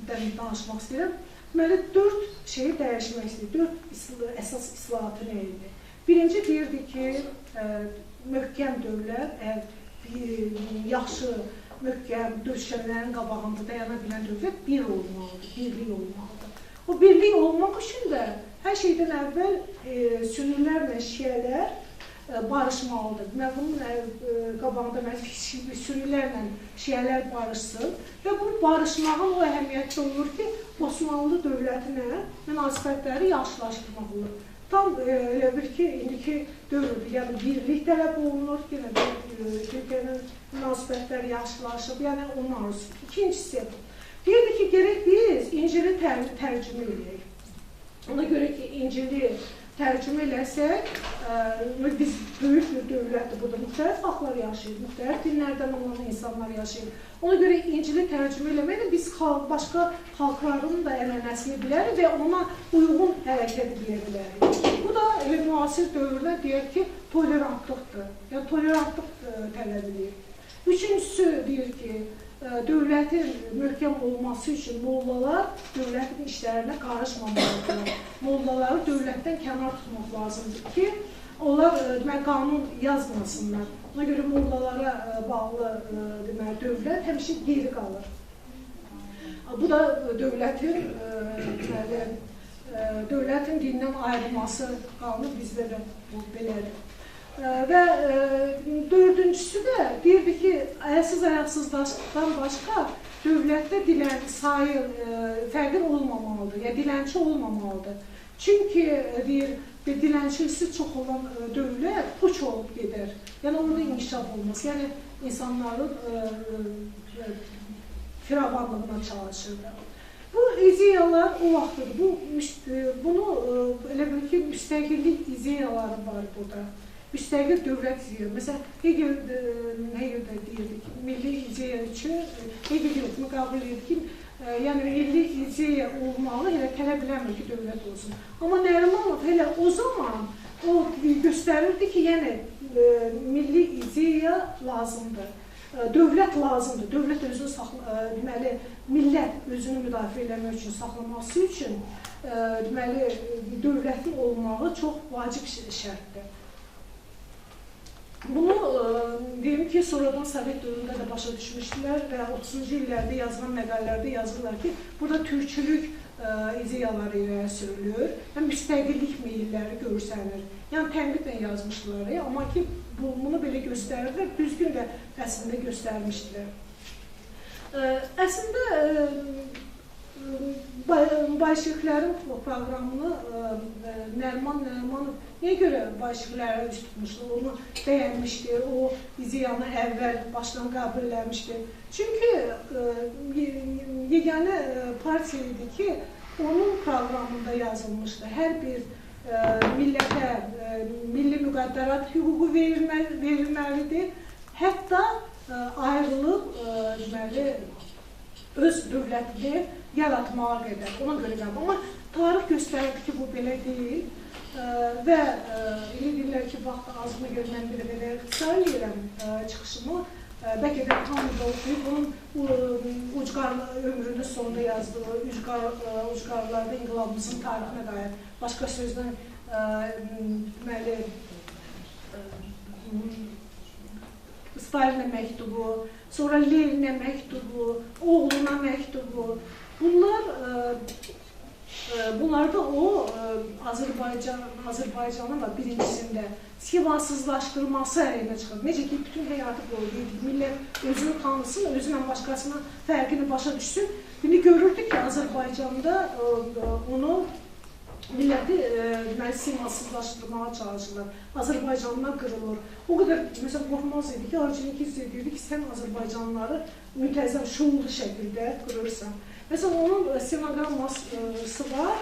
danışmaq istəyirəm. Deməli, 4 şeyi dəyişmək istəyir, 4 əsas islahatı nə idi? Birinci deyirdi ki, möhkəm dövlət, yaxşı, möhkəm dövşənlərin qabağında dayana bilən dövlət bir olmalıdır, birlik olmalıdır. O birlik olmaq üçün də hər şeydən əvvəl sünnilərlə şiələr barışmalıdır. Bunun qabağında sünnilərlə şiələr barışsın və bu barışmağın o əhəmiyyətli olur ki, Osmanlı dövlətinə münasibətləri yaxşılaşdırmaq olur. Tam elə bir ki, indiki dövrdə, yəni birlik tələb olunur, yenə də Türkiyənin münasibətləri yaxşılaşıb, yəni onun arzusu. İkincisi, deyirdi ki, gerək biz İncili tərcümə edək. Ona görə ki, İncili tərcümə eləsək, biz böyük bir dövlətdir burada, müxtəlif xalqlar yaşayır, müxtəlif dinlərdən olan insanlar yaşayır. Ona görə İncili tərcümə eləməklə biz başqa xalqların da ənənəsini bilərik və ona uyğun hərəkət edə bilərik. Bu da elə müasir dövrdə deyək ki, tolerantlıqdır, yəni tolerantlıq tələb edir. Üçüncüsü deyir ki, dövlətin möhkəm olması üçün mollalar dövlətin işlərinə qarışmamalıdırlar. Mollaları dövlətdən kənar tutmaq lazımdır ki, onlar qanun yazmasınlar. Ona görə mollalara bağlı dövlət həmişə geri qalır. Bu da dövlətin dindən ayrılması qanunu bizdə də belədir. Və dördüncüsü də deyirdi ki, əlsiz-ayaqsızdan başqa dövlətdə sayı fərqin olmamalıdır, ya dilənçi olmamalıdır. Çünki deyir, dilənçisi çox olan dövlət puç olub gedər, yəni onun inkişaf olması. Yəni insanların firavanlığına çalışırdı. Bu ideyalar o vaxtdır. Bunu elə bil ki, müstəqillik ideyaları var burada. Müstəqil dövlət ideyaları. Məsələn, Hegel də deyirdi ki, milli ideya üçün, Hegel yoxunu qəbul edir ki, yəni milli ideya olmalı, elə tələb eləmir ki, dövlət olsun. Amma Nərimanov elə o zaman o göstərirdi ki, yəni milli ideya lazımdır. Dövlət lazımdır. Dövlət özünü deməli, millət özünü müdafiə eləmək üçün, saxlaması üçün deməli, dövlətin olmağı çox vacib şərtdir. Bunu deyim ki, sonradan Sovet dövründə də başa düşmüşdülər və 30-cu illərdə yazılan məqalələrdə yazırlar ki, burada türkçülük ideyaları ilə sürülür və müstəqillik meyilləri görsənir. Yəni tənqidlə yazmışdılar, amma ki, bunu belə göstərirlər, düzgün də əslində göstərmişdilər. Əslində, Bolşeviklərin proqramını Nərimanov niyə görə Bolşeviklərə üst tutmuşdur, onu bəyənmişdir, o ideyanı əvvəl başdan qəbul eləmişdir. Çünki yeganə partiya idi ki, onun proqramında yazılmışdı. Hər bir millətə milli müqəddərat hüququ verilməlidir. Hətta ayrılıb öz dövlətini yaratmağa qədər, ona görə qəbul. Amma tarix göstərdi ki, bu belə deyil və elə deyirlər ki, vaxt azına görə mən bir belə qısa eləyirəm çıxışımı. Bəlkə də hamı da oxuyub, onun ucqar ömrünün sonunda yazdığı ucqarlarda inqilabımızın tarixinə dair başqa sözlə deməli Stalinə məktubu, sonra Leninə məktubu, oğluna məktubu. Bunlarda o Azərbaycanın da birincisində sivasızlaşdırılması əleyhinə çıxır. Necə ki, bütün həyatı boyu dedik, millət özünü tanısın, özünlə başqasının fərqini başa düşsün. İndi görürdük ki, Azərbaycanda onu milləti sivasızlaşdırmağa çalışırlar. Azərbaycanlılar qırılır. O qədər, məsələn, qorxmaz idi ki, Arçenikidze deyirdi ki, sən Azərbaycanlıları müntəzəm, şuurlu şəkildə qırırsan. Məsələn, onun stenoqramması var.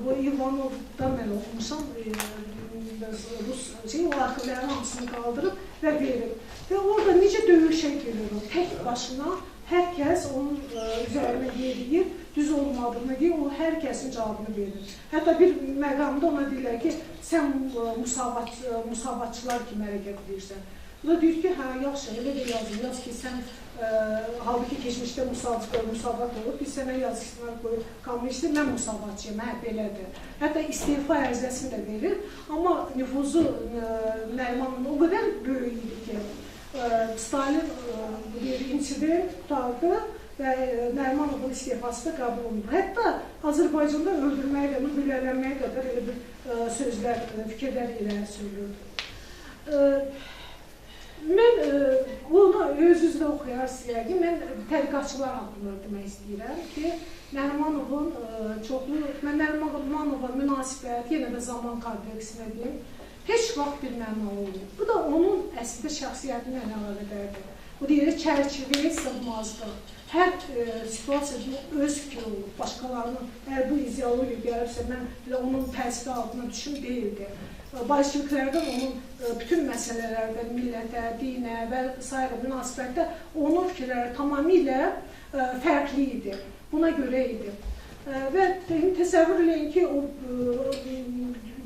Bu İvanov'dan mən oxumuşam. O arxivlərin hamısını qaldırıb və verib. Və orada necə döyüşə gelir o, tək başına hər kəs onun üzərinə yeriyir, düz olmadığını deyir, o hər kəsin cavabını verir. Hətta bir məqamda ona deyirlər ki, sən musavatçılar kimi hərəkət edirsən. Bu da deyir ki, hə, yaxşı, elə də yazın, yaz ki, sən halbuki keçmişdə musavat olub, biz sənə yazısına qoyub qalmışdır, mən musavatçıyım, hə, belədir. Hətta istifa ərizəsini də verir, amma nüfuzu Nərimanovun o qədər böyük idi ki, Stalin bir insident tutardı və Nərimanovun istifası da qəbul olundu. Hətta Azərbaycanda öldürməyə qədər, güllələnməyə qədər elə bir sözlər, fikirlər ilə söylürdü. Mən bunu öz-üzlə oxuyarsınız ki, mən tədqiqatçılar haqqında demək istəyirəm ki, Nərimanovun çoxlu, mən Nərimanova münasibət, yenə də zaman kompleksinə deyim, heç vaxt bir məna olmuyor. Bu da onun əslində şəxsiyyətinə əlaqədardır. Bu deyir, çərçivəyə sığmazdır. Hər situasiyada öz fikri olur, başqalarının, əgər bu ideologiya gəlirsə, mən onun təsiri altına düşüm deyildi. Bolşeviklərdən onun bütün məsələlərdə, millətə, dinə və s. münasibətdə onun fikirləri tamamilə fərqli idi, buna görə idi. Və təsəvvür eləyin ki, o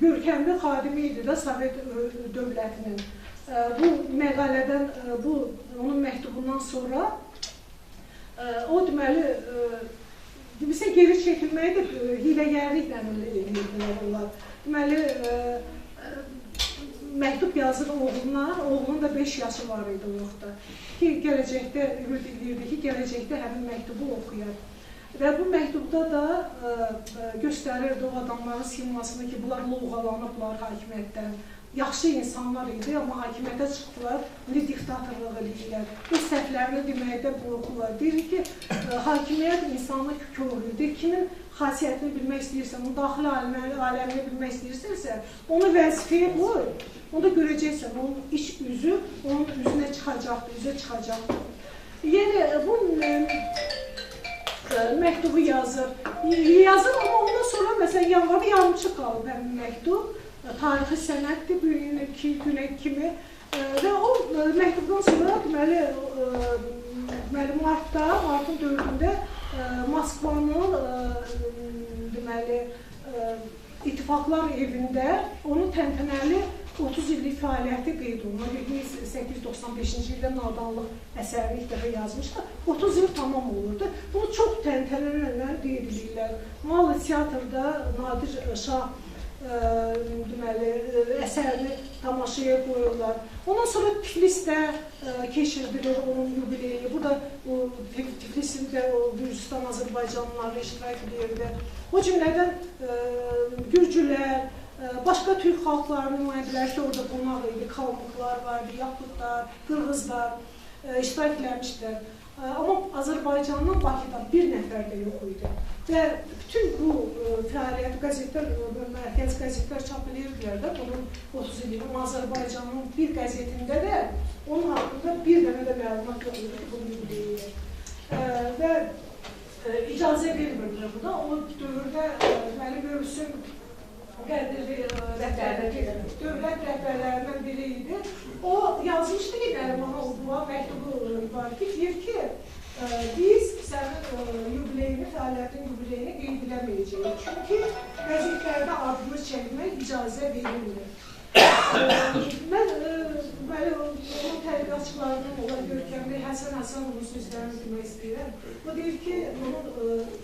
görkəmli xadimi idi də Sovet dövlətinin. Bu məqalədən, onun məktubundan sonra o deməli, geri çəkilməyi də hiləgərliklə edirdilər onlar. Deməli, məktub yazır oğluna, oğlunun da 5 yaşı var idi o vaxtda. Ki, gələcəkdə, ümid edirdi ki, gələcəkdə həmin məktubu oxuyar. Və bu məktubda da göstərirdi o adamların simasını ki, bunlar lovğalanıblar hakimiyyətdən, yaxşı insanlar idi, amma hakimiyyətə çıxdılar, indi diktatorluq edirlər. Öz səhvlərini deməkdə qorxurlar. Deyir ki, hakimiyyət insanı körlüdür. Kimin xasiyyətini bilmək istəyirsən, onun daxili aləmini bilmək istəyirsənsə, onu vəzifəyə qoy. Onda görəcəksən, onun iç üzü, onun üzünə çıxacaqdır, üzə çıxacaqdır. Yəni, bu məktubu yazır. Yazır, amma ondan sonra, məsələn, yanvarda yarımçıq qalıb həmin məktub. Tarixi sənəddir, bu gün 2 günə kimi. Və o məktubdan sonra, deməli, martın 4-də Moskvanın, deməli, İttifaqlar evində onun təntənəli 30 illik fəaliyyəti qeyd olunur. 1895-ci ildə nadanlıq əsərini ilk dəfə yazmışdı. 30 il tamam olurdu. Bunu çox təntənələrlə qeyd edirlər. Malı teatrda Nadir Şah deməli, əsərini tamaşaya qoyurlar. Ondan sonra Tiflisdə keçirdilir onun yubileyi. Bu da Tiflisində Gürcistan, Azərbaycanlıları iştirak edirdi. O cümlədən Gürcülər, başqa Türk xalqlarının nümayəndələri ki, orada qonaq idi, Kalmıklar vardı, Yakutlar, Qırğızlar iştirak eləmişdilər. Amma Azərbaycanın Bakıda bir nəfər də yox idi. Və bütün bu fəaliyyət qəzetlər, mərkəz qəzetlər çap edirdilər də bunun 30 ilini. Amma Azərbaycanın bir qəzetində də onun haqqında bir dənə də məlumat yox idi ki, bunu deyir. Və icazə vermirdilər buna. O dövrdə mənim görürsün qədri dövlət rəhbərlərindən biri idi. O yazmışdı ki, Nərimana Oğluğa məktubu var ki, deyir ki, biz sənin yubileyini, fəaliyyətin yubileyini qeyd eləməyəcəyik. Çünki qəzetlərdə adını çəkmək icazə verilmir. Mən onun tədqiqatçılarından olan görkəmli Həsən Həsənovun sözlərini demək istəyirəm. O deyir ki, onun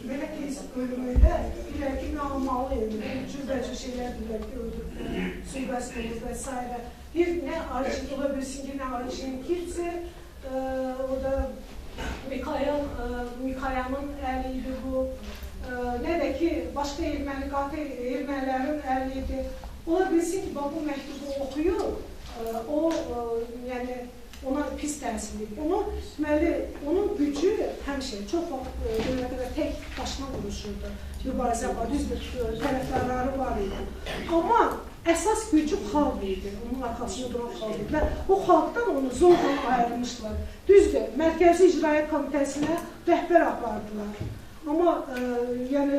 belə tez ölümündə bilər ki, məlumalıyım, cürbəcür şeylər bilər ki, öldürüklər, sürbəst olur və s. Bir, nə Arjin ola bilsin ki, nə Arjin Kirtsi, o da Mikayanın əli idi bu, nə də ki, başqa ermənilərin əli idi. Ola bilsin ki, bu məktubu oxuyur, o, yəni, ona pis təsir edir. Onun gücü həmişə, çox vaxt dövlətə və tək başına vuruşurdu. Mübarizə var, düzdür, tərəfdarları var idi. Amma əsas gücü xalq idi, onun arxasında duran xalq idi və o xalqdan onu zorla ayırmışlar. Düzdür, Mərkəzi İcraiyyə Komitəsinə rəhbər apardılar. Amma yəni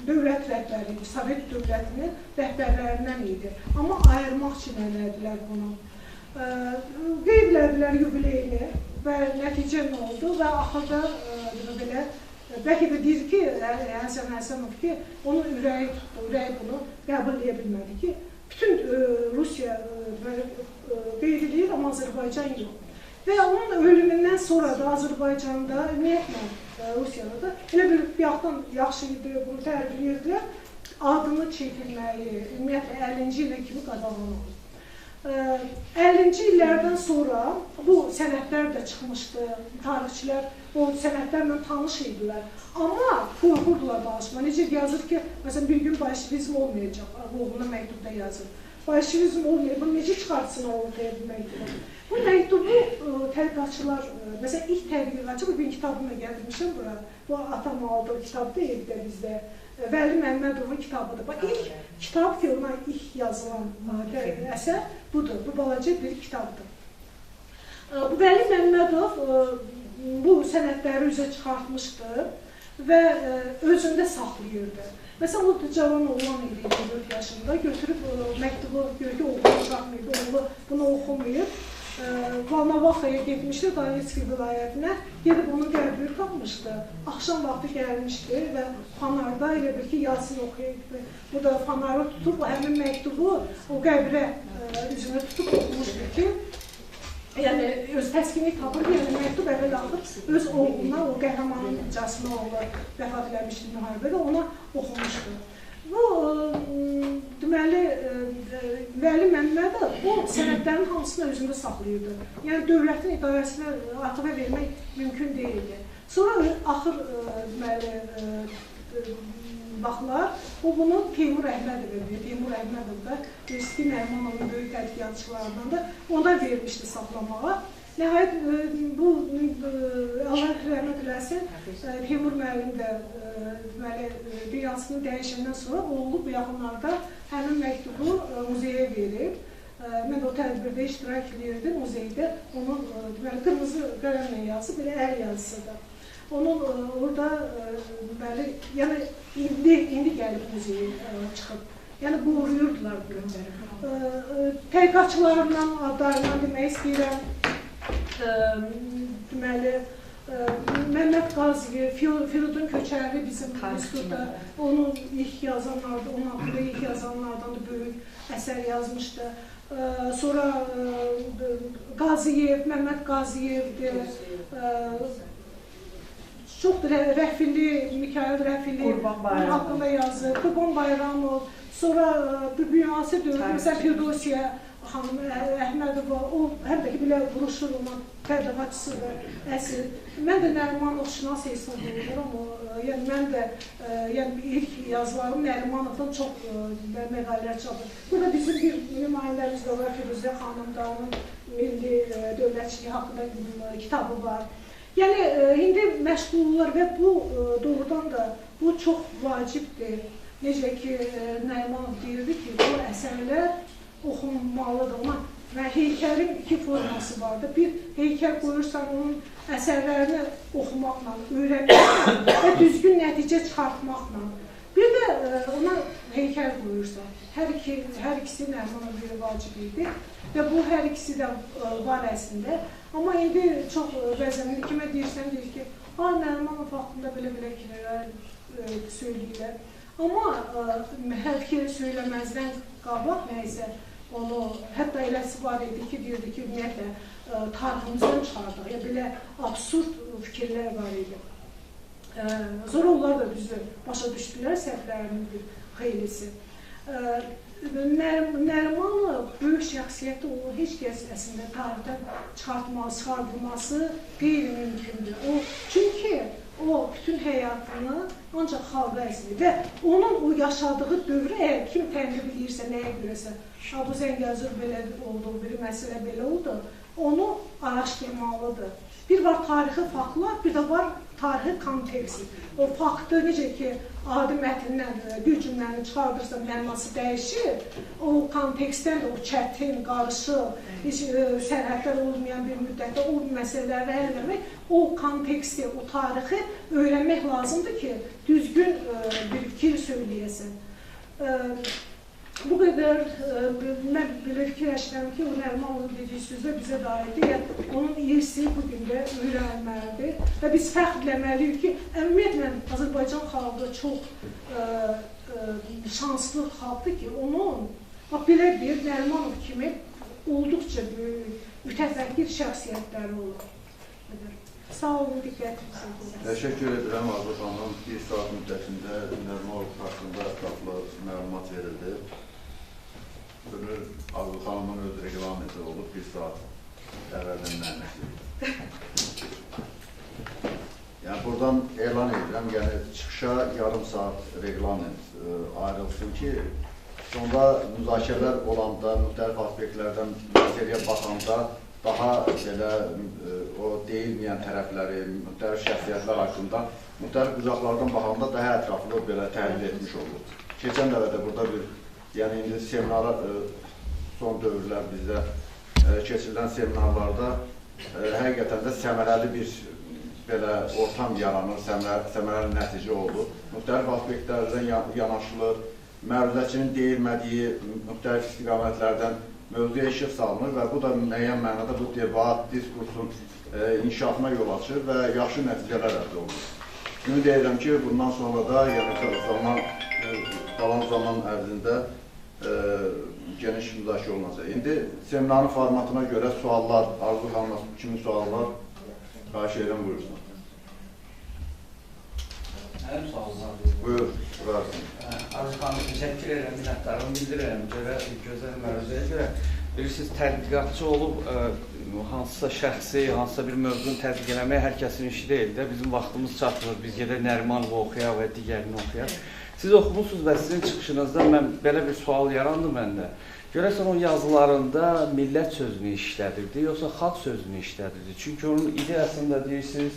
dövlət rəhbəri idi, Sovet dövlətinin rəhbərlərindən idi. Amma ayırmaq üçün elədilər bunu. Qeyd elədilər yubileyini və nəticə nə oldu və axırda belə, bəlkə də deyir ki, Həsən Həsənov ki, onun ürəyi tutdu, ürəyi bunu qəbul edə bilmədi ki, bütün Rusiya qeyd edir, amma Azərbaycan yox. Və onun ölümündən sonra da Azərbaycanda, ümumiyyətlə Rusiyada da elə bir yaxdan yaxşı idi, bunu tərbiləyirdilər, adını çəkilməyi, ümumiyyətlə 50-ci ilə kimi qadağanlanır. 50-ci illərdən sonra bu sənədlər də çıxmışdı, tarixçilər o sənədlərlə tanış idilər. Amma qorxurdular danışma. Necə yazır ki, məsələn, bir gün bolşevizm olmayacaq, oğluna məktubda yazır. Bolşevizm olmayacaq, bunu necə çıxartsın ortaya bu məktubu? Bu məktubu tədqiqatçılar, məsələn, ilk tədqiqatçı, bugün kitabımla gətirmişəm bura. Bu atam aldığı kitabda evdə bizdə. Vəli Məmmədovun kitabıdır. Bax, ilk kitab ki, ona ilk yazılan əsər budur. Bu balaca bir kitabdır. Bu Vəli Məmmədov bu sənədləri üzə çıxartmışdı və özündə saxlayırdı. Məsələn, o cavan oğlan idi 24 yaşında, götürüb məktubu görür ki, oğlu uşaqmayıb, oğlu bunu oxumayıb. Valnavaxaya getmişdi, Donetski vilayətinə, gedib onun qəbrini tapmışdı. Axşam vaxtı gəlmişdi və fanarda elə bir ki, Yasin oxuyurdu. Bu da fanarı tutub, həmin məktubu o qəbrə üzünə tutub oxumuşdu ki, yəni öz təskinlik tapır, yəni məktub əvvəl axır öz oğluna, o qəhrəmanın icasına oğlu vəfat eləmişdi müharibədə, ona oxumuşdu. Bu, deməli, Vəli Məmmədov bu sənədlərin hamısını özündə saxlayırdı. Yəni, dövlətin idarəsinə ATV vermək mümkün deyildi. Sonra axır, deməli, vaxtlar o bunu Teymur Əhmədov'a verir. Teymur Əhmədov da Rizki Nərimanovun böyük tədqiqatçılarından da ona vermişdi saxlamağa. Nəhayət bu Allah rəhmət eləsin, Teymur müəllim də dünyasını dəyişəndən sonra oğlu bu yaxınlarda həmin məktubu muzeyə verib. Mən də o tədbirdə iştirak edirdim muzeydə. Onun qırmızı qələmlə yazı, belə əl yazısıdır. Onun orada yəni indi gəlib muzeyə çıxıb. Yəni qoruyurdular bunu. Tədqiqatçılarından, adlarından demək istəyirəm. Deməli, Məhəmməd Qaziyev, Firudun Köçərli bizim institutda, onun ilk yazanlardan, onun haqqında ilk yazanlardan da böyük əsər yazmışdı. Sonra Qaziyev, Məhəmməd Qaziyevdir, çoxdur, Rəfili, Mikail Rəfili, onun haqqında yazır, Qurban Bayramov, sonra bir müasir dövrdə, məsələn, Firdosiyə xanım Əhmədova, o həm də ki, belə vuruşur olan tədqiqatçısıdır, əsr. Mən də Nərimanov şinas hesab olurum, yəni mən də ilk yazılarım Nərimanovdan çox məqalələr çapır. Burada bizim bir nümayəndəmiz də var, Firuzə xanım da, onun milli dövlətçiliyi haqqında kitabı var. Yəni, indi məşğullar və bu doğrudan da bu çox vacibdir. Necə ki, Nərimanov deyirdi ki, bu əsərlər oxunmalıdır ona və heykəlin iki forması vardır. Bir heykəl qoyursan, onun əsərlərini oxumaqla, öyrənməklə və düzgün nəticə çıxartmaqla. Bir də ona heykəl qoyursan. Hər ikisi Nərimanov bir vacib idi və bu hər ikisi də var əslində. Amma indi çox bəzən kimə deyirsən, deyir ki, Nərimanov haqqında belə-belə söyləyirlər. Amma hər fikir söyləməzdən qabaq nəysə, onu hətta eləsi var idi ki, deyirdi ki, ümumiyyətlə tariximizdən çıxardıq, ya belə absurd fikirlər var idi. Sonra onlar da düzdür, başa düşdülər səhvlərinin bir xeylisi. Nərimanov böyük şəxsiyyətdə onu heç kəs əslində tarixdən çıxardılması qeyri-mümkündür. Çünki o bütün həyatını ancaq xalqa əzmir və onun o yaşadığı dövrü əgər kim tənqid edirsə, nəyə görəsə, bu Zəngəzur belə oldu, bir məsələ belə oldu, onu araşdırmalıdır. Bir var tarixi faktlar, bir də var tarixi kontekst. O faktı necə ki, adi mətndən bir cümləni çıxardırsa, mənası dəyişir, o kontekstdən də o çətin, qarışıq, heç sərhədlər olmayan bir müddətdə o məsələləri həll etmək, o konteksti, o tarixi öyrənmək lazımdır ki, düzgün bir fikir söyləyəsin. Bu qədər mən belə fikirləşirəm ki, o Nərimanovun dediyi sözlər bizə də aiddir. Yəni, onun irsi bugün də öyrənilməlidir və biz fəxrləməliyik ki, ümumiyyətlə Azərbaycan xalqı çox şanslı xalqdır ki, onun belə bir Nərimanov kimi olduqca böyük, mütəfəkkir şəxsiyyətləri olur. Sağ olun, diqqətinizə görə. Təşəkkür edirəm Arzu xanım. Bir saat müddətində Nərimanov haqqında ətraflı məlumat verildi. Bunu Arzu xanımın öz reglamenti olub, bir saat əvvəldən mənəsi. Yəni, buradan elan edirəm, yəni çıxışa yarım saat reglament ayrılsın ki, sonra müzakirələr olanda, müxtəlif aspektlərdən məsələyə baxanda daha belə o deyilməyən tərəfləri, müxtəlif şəxsiyyətlər haqqında, müxtəlif bucaqlardan baxanda daha ətraflı belə təhlil etmiş olur. Keçən dəfə də burada bir, yəni indi seminara, son dövrlər bizdə keçirilən seminarlarda həqiqətən də səmərəli bir belə ortam yaranır, səmərəli nəticə olur. Müxtəlif aspektlərdən yanaşılır, məruzəçinin deyilmədiyi müxtəlif istiqamətlərdən mövzuya işıq salınır və bu da müəyyən mənada bu debat, diskursun inkişafına yol açır və yaxşı nəticələr əldə olunur. Ümid edirəm ki, bundan sonra da qalan zaman ərzində geniş müzakirə olunacaq. İndi seminarın formatına görə suallar, Arzu xanımla kimi suallar xahiş edirəm, buyursun. Mənim suallar. Buyur, buyursun. Arzu xanım, təşəkkür edirəm, minnətdarımı bildirirəm gözəl məruzəyə görə. Bilirsiniz, tədqiqatçı olub, hansısa şəxsi, hansısa bir mövzunu tədqiq eləmək hər kəsin işi deyil də. Bizim vaxtımız çatmır, biz gedək Nərimanovu oxuyaq və digərini oxuyaq. Siz oxumusunuz və sizin çıxışınızda mən belə bir sual yarandı məndə. Görəsən o yazılarında millət sözünü işlədirdi, yoxsa xalq sözünü işlədirdi? Çünki onun ideyasında deyirsiniz,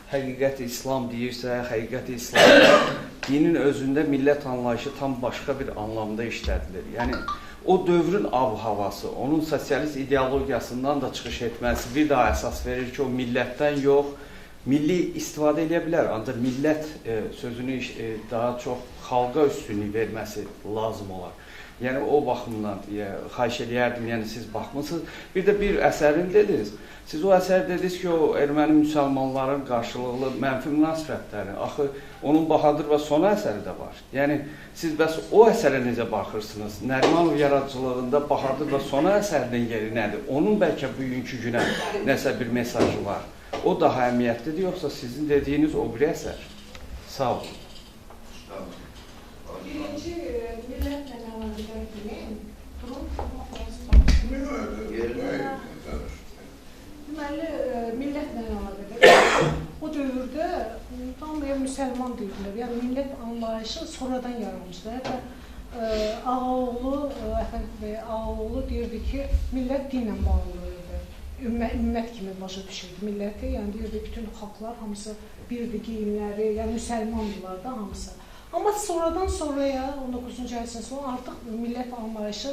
həqiqəti İslam deyirsə, həqiqəti İslam dinin özündə millət anlayışı tam başqa bir anlamda işlədilir. Yəni, o dövrün ab-havası, onun sosialist ideologiyasından da çıxış etməsi bir daha əsas verir ki, o millətdən yox, milli istifadə edə bilər, ancaq millət sözünü daha çox xalqa üstünlük verməsi lazım olar. Yəni, o baxımdan xahiş edərdim, yəni siz baxmısınız. Bir də bir əsərini dediniz. Siz o əsər dediniz ki, o erməni müsəlmanların qarşılıqlı mənfi münasibətləri, axı onun Bahadır və Sona əsəri də var. Yəni, siz bəs o əsərə necə baxırsınız? Nərimanov yaradıcılığında Bahadır və Sona əsərinin yeri nədir? Onun bəlkə bugünkü günə nəsə bir mesajı var. O daha əhəmiyyətlidir, yoxsa sizin dediyiniz o bir əsər? Sağ olun. Birinci, millətlə əlaqədar kimi deməli, millətlə əlaqədar o dövrdə tam müsəlman deyirlər. Yəni, millət anlayışı sonradan yaranmışdır. Hətta Ağaoğlu deyirdi ki, millət dinlə bağlıdır. Ümmət kimi başa düşürdü milləti. Yəni, deyirdi, bütün xalqlar hamısı birdir, geyimləri, yəni müsəlmandırlar da hamısı. Amma sonradan sonraya, 19-cu əsrin sonra artıq millət anlayışı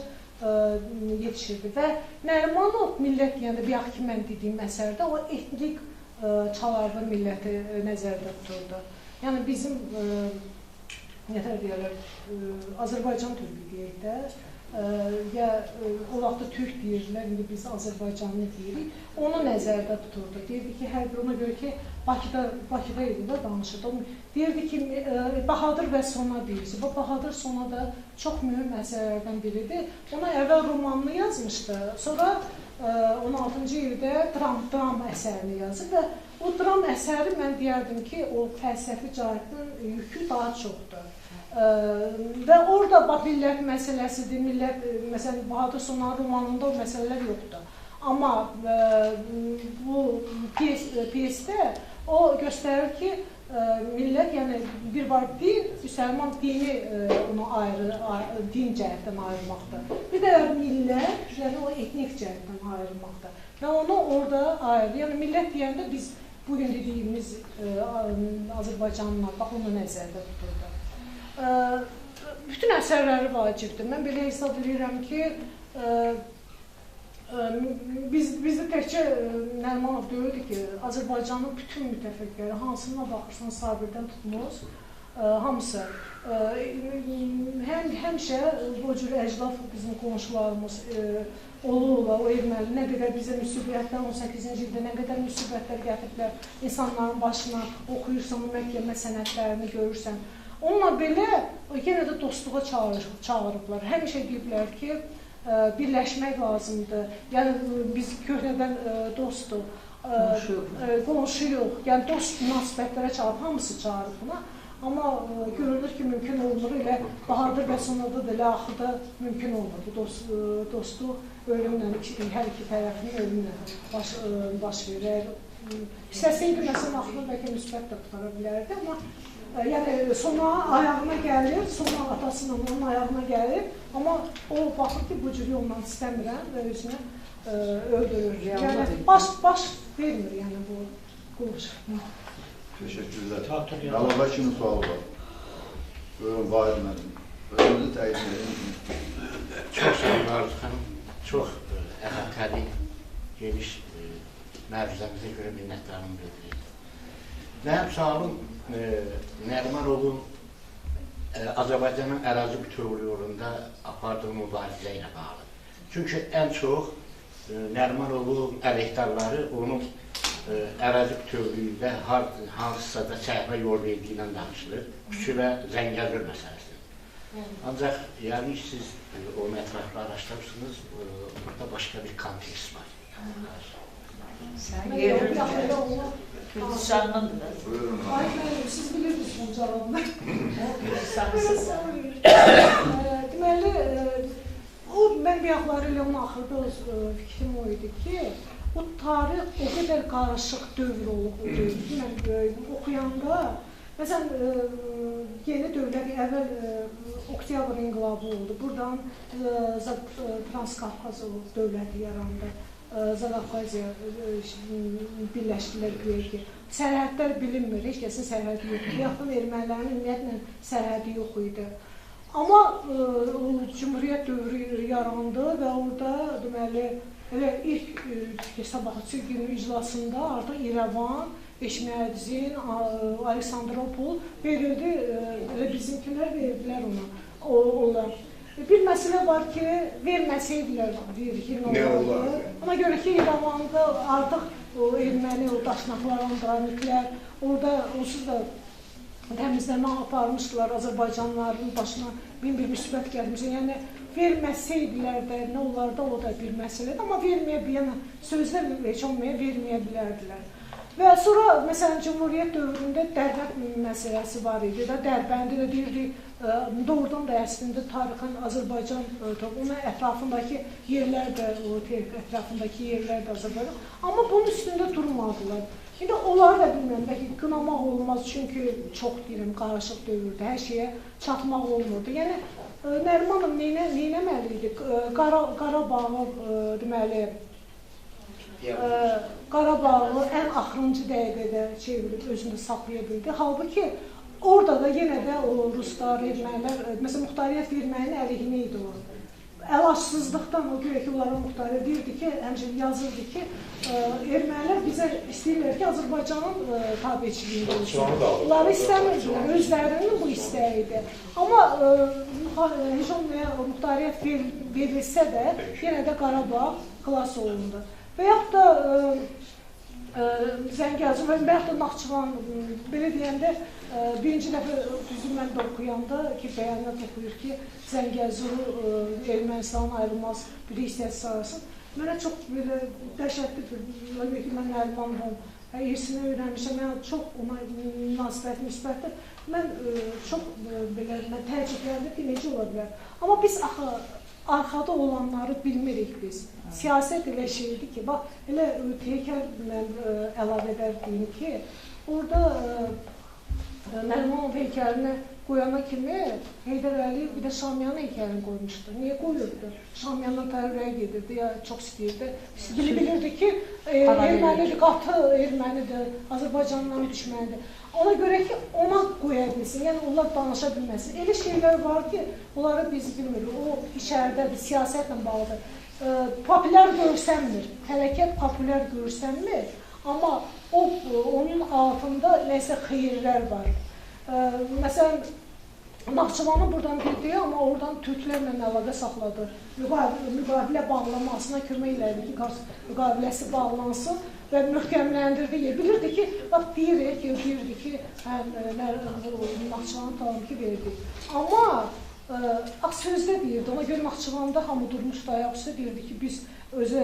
yetişirdi və Nərimanov millət deyəndə bir axı ki, mən dediyim əsərdə o etnik çalarlı milləti nəzərdə tuturdu. Yəni bizim, nətər deyərlər, Azərbaycan türkü deyək də, ya o vaxtda türk deyirlər, indi biz Azərbaycanlı deyirik, onu nəzərdə tuturdu. Deyirdi ki, hər bir ona görə ki, Bakıda idi da danışırdı. Deyirdi ki, Bahadır və Sona deyirsin. Bu Bahadır Sona da çox mühüm əsərlərdən biridir. Ona əvvəl romanını yazmışdı. Sonra 16-cı ildə dram əsərini yazıb və o dram əsəri mən deyərdim ki, o fəlsəfi cəhətdən yükü daha çoxdur. Və orada millət məsələsidir, məsələn, Bahadır Sonanın romanında o məsələlər yoxdur. Amma bu pyesdə o göstərir ki, millət, yəni bir var din, müsəlman dini onu din cəhətdən ayırmaqdır. Bir də millət, yəni o etnik cəhətdən ayırmaqdır. Və onu orada ayırır. Yəni millət deyəndə biz bugün dediyimiz Azərbaycanlılar, bax onu nəzərdə tuturdu. Bütün əsərləri vacibdir. Mən belə hesab edirəm ki, bizdə təkcə Nərimanov deyirdi ki, Azərbaycanın bütün mütəfəkkirləri, hansına baxırsan Sabirdən tutmuş, hamısı. Həmişə bu cür əclaf bizim qonşularımız olurlar, o erməni nə qədər bizə müsibətlər, 18-ci ildə nə qədər müsibətlər gətiriblər insanların başına, oxuyursan, məhkəmə sənədlərini görürsən. Onunla belə yenə də dostluğa çağırıblar. Həmişə deyiblər ki, birləşmək lazımdır. Yəni biz köhnədən dostuq, qonşu yox. Yəni dost münasibətlərə çağırıb, hamısı çağırıb buna. Amma görülür ki, mümkün olmur. Elə Bahadır və Sonada da elə axırda mümkün olmur. Bu dostluq ölümlə, hər iki tərəfinin ölümlə baş verir. İstəsəydi, məsələn, axırda bəlkə müsbət də tutara bilərdi, amma yəni Sona ayağına gəlir, Sona atasının onun ayağına gəlir, amma o baxır ki, bu cür yolla istəmirəm və özünə öldürür. Yəni baş vermir, yəni bu qoluşma. Teşekkürler. Yanında kimin sualı var? Buyurun, Vahid müəllim. Özünüzü təyin edin. Çox sağ olun, Arzu xanım. Çox əhatəli, geniş məruzəmizə görə minnətdarım bildirir. Mənim sualım Nərimanovun Azərbaycanın ərazi bütövlüyündə apardığı mübarizə ilə bağlı. Çünki ən çox Nərimanovun əleyhdarları onun ərazi bütövlüyündə hansısa da səhvə yol verdiyi ilə danışılır. Küçü və Zəngəzur məsələsi. Ancaq yəni siz onu ətraflı araşdırırsınız, burada başqa bir kontekst var. Sən yerin Gürcistanlındır. Siz bilirsiniz bunun cavabını. Gürcistanlısınız. Deməli, mən bir axları ilə onun axırda fikrim o idi ki, o tarix o qədər qarışıq dövr olub o dövr ki, mən oxuyanda, məsələn, yeni Cumhuriyyət dövləti əvvəl oktyabr inqilabı oldu. Buradan Transkafkaz dövləti yarandı. Zaqafqaziya birləşdilər güya ki. Sərhədlər bilinmir, heç kəsin sərhədi yox idi. Yaxın ermənilərin ümumiyyətlə sərhədi yox idi. Amma Cumhuriyyət dövrü yarandı və orada deməli elə ilk sabahçı günü iclasında artıq İrəvan, Eşmədzin, Aleksandropol verildi, elə bizimkilər verdilər ona. Bir məsələ var ki, verməsəydilər, ne olardı? Ona görə ki, İrəvanda artıq erməni, daşnaqlar, nüklər, orada onsuz da təmizləmə aparmışdılar, Azərbaycanlıların başına bir müsibət gəlmiş. Yəni, verməsəydilər də, nə olardı, o da bir məsələdir. Amma verməyə bilən, sözlə heç olmaya verməyə bilərdilər. Və sonra, məsələn, Cumhuriyyət dövründə Dərbənd məsələsi var idi. Dərbəndi də deyirdik, doğrudan da əslində tarixən Azərbaycan, onun ətrafındakı yerlər də, ətrafındakı yerlər də Azərbaycan. Amma bunun üstündə durmadılar. İndi onları da bilməm, bəlkə qınamaq olmaz, çünki çox deyirəm, qarışıq dövrdür, hər şeyə çatmaq olmurdu. Yəni, Nərimanov neynəməli idi? Qarabağı, deməli, Qarabağı ən axırıncı dəqiqədə çevirib, özünü saxlaya bildi. Halbuki, orada da yenə də o ruslar, ermənilər, məsələn, muxtariyyət verməyin əleyhinə idi o. Əlacsızlıqdan o görə ki, onlara muxtariyyət deyirdi ki, həmçinin yazırdı ki, ermənilər bizə istəyirlər ki, Azərbaycanın tabiçiliyində olsun. Onları istəmirdilər, özlərinin bu istəyidir. Amma heç olmaya muxtariyyət verilsə də, yenə də Qarabağ xilas olundu. Və yaxud da Zəngəzur və yaxud da Naxçıvan, belə deyəndə, birinci dəfə düzü mən də oxuyanda ki, bəyanat oxuyur ki, Zəngəzuru Ermənistanın ayrılmaz bir hissəsi arasın. Mənə çox belə dəhşətlidir, mən Nərimanovun irsinə öyrənmişəm, yəni çox ona müsbətdir. Mən çox belə təəccübləndim ki, necə ola bilər. Amma biz axı, arxada olanları bilmirik biz. Siyasət elə şeydir ki, bax, elə heykəl mən əlavə edərdim ki, orada Nərimanov heykəlini qoyana kimi Heydər Əliyev bir də Şamyan heykəlini qoymuşdu. Niyə qoyurdu? Şamyandan tərəvəyə gedirdi, ya çox istəyirdi. Bilirdi ki, ermənidir, qatı ermənidir, Azərbaycandan düşmənidir. Ona görə ki, ona qoya bilsin, yəni onlar danışa bilməsin. Elə şeylər var ki, onları biz bilmirik. O içəridədir, siyasətlə bağlıdır. Popülər görsənmir, hərəkət popülər görsənmir, amma onun altında nəsə xeyirlər var. Məsələn, Naxçıvanı buradan bildiyi, amma oradan türklərlə əlaqə saxladı. Müqavilə bağlamasına kömək elədi ki, müqaviləsi bağlansın və möhkəmləndirdi. Bilirdi ki, deyirdi ki, Naxçıvanı tamam ki, verdi. Amma sözdə deyirdi, ona görə Naxçıvanda hamı durmuşdu, ayaq üstə deyirdi ki, biz özə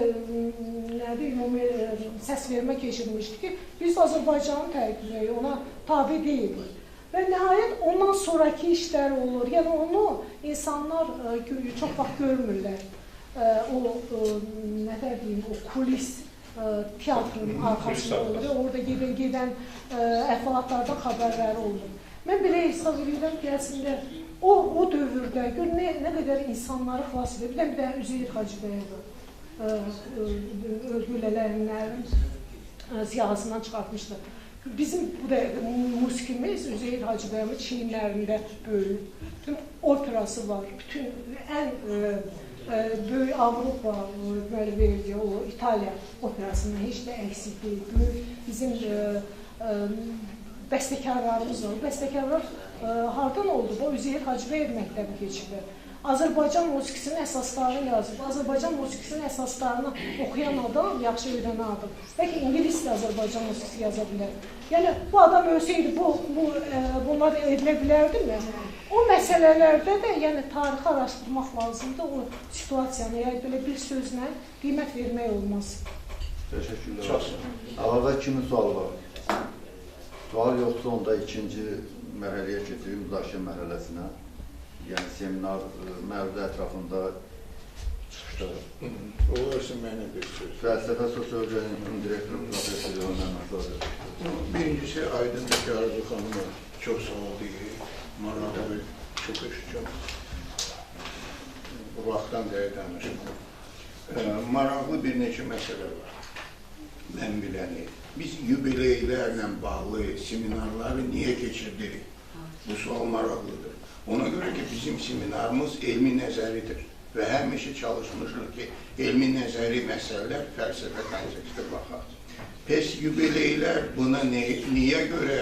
səs vermə keçirmişdik ki, biz Azərbaycanın tərkibiyik, ona tabi deyilik. Və nəhayət ondan sonraki işlər olur. Yəni onu insanlar çox vaxt görmürlər. O kulis teatrın arxasında olur. Orada gedən əhvalatlardan xəbərləri olur. Mən belə hesab edirəm ki, əslində o dövrdə gör nə qədər insanları xilas edir. Bir də Üzeyir Hacıbəyev öldürülənlərin siyahısından çıxartmışdı. Bizim bu da musikimiz Üzeyir Hacıbəyevin çiyinlərində böyük. Operası var. Bütün ən böyük Avropa verdiyi o İtaliya operasından heç də eksik deyil. Böyük bizim bəstəkarlarımız var. Bəstəkarlar hardan oldu? Bu Üzeyir Hacıbəyev məktəbi keçirdi. Azərbaycan musikisinin əsaslarını yazıb. Azərbaycan musikisinin əsaslarını oxuyan adam, yaxşı öyrənən adam. Bəlkə İngilis də Azərbaycan musikisi yaza bilər. Yəni, bu adam ölsəydi, bunlar edilə bilərdimi? O məsələlərdə də, yəni, tarixi araşdırmaq lazımdır. O situasiyanı, yəni, belə bir sözlə qiymət vermək olmaz. Təşəkkürlər. Əlavə kimin sualı var? Sual yoxsa onda ikinci mərhələyə keçirik, müzakirə mərhələsinə. Yəni, seminar mövzu ətrafında çıxışlar. Olarsa mənə bir söz. Fəlsəfə Sosiologiyanın direktoru Profesör Yonan. Birincisi, Aydın Arzu xanıma çox sağ ol deyir. Maraqlı çıxış üçün bu vaxtdan bəri danışdım. Maraqlı bir neçə məsələ var. Mən biləni, biz yubileylərlə bağlı seminarları niyə keçirdirik? Bu sual maraqlıdır. Ona görə ki, bizim seminarımız elmi nəzəridir və həmişə çalışmışıq ki, elmi nəzəri məsələlər fəlsəfə kontekstə baxaq. Pes yubileylər buna niyə görə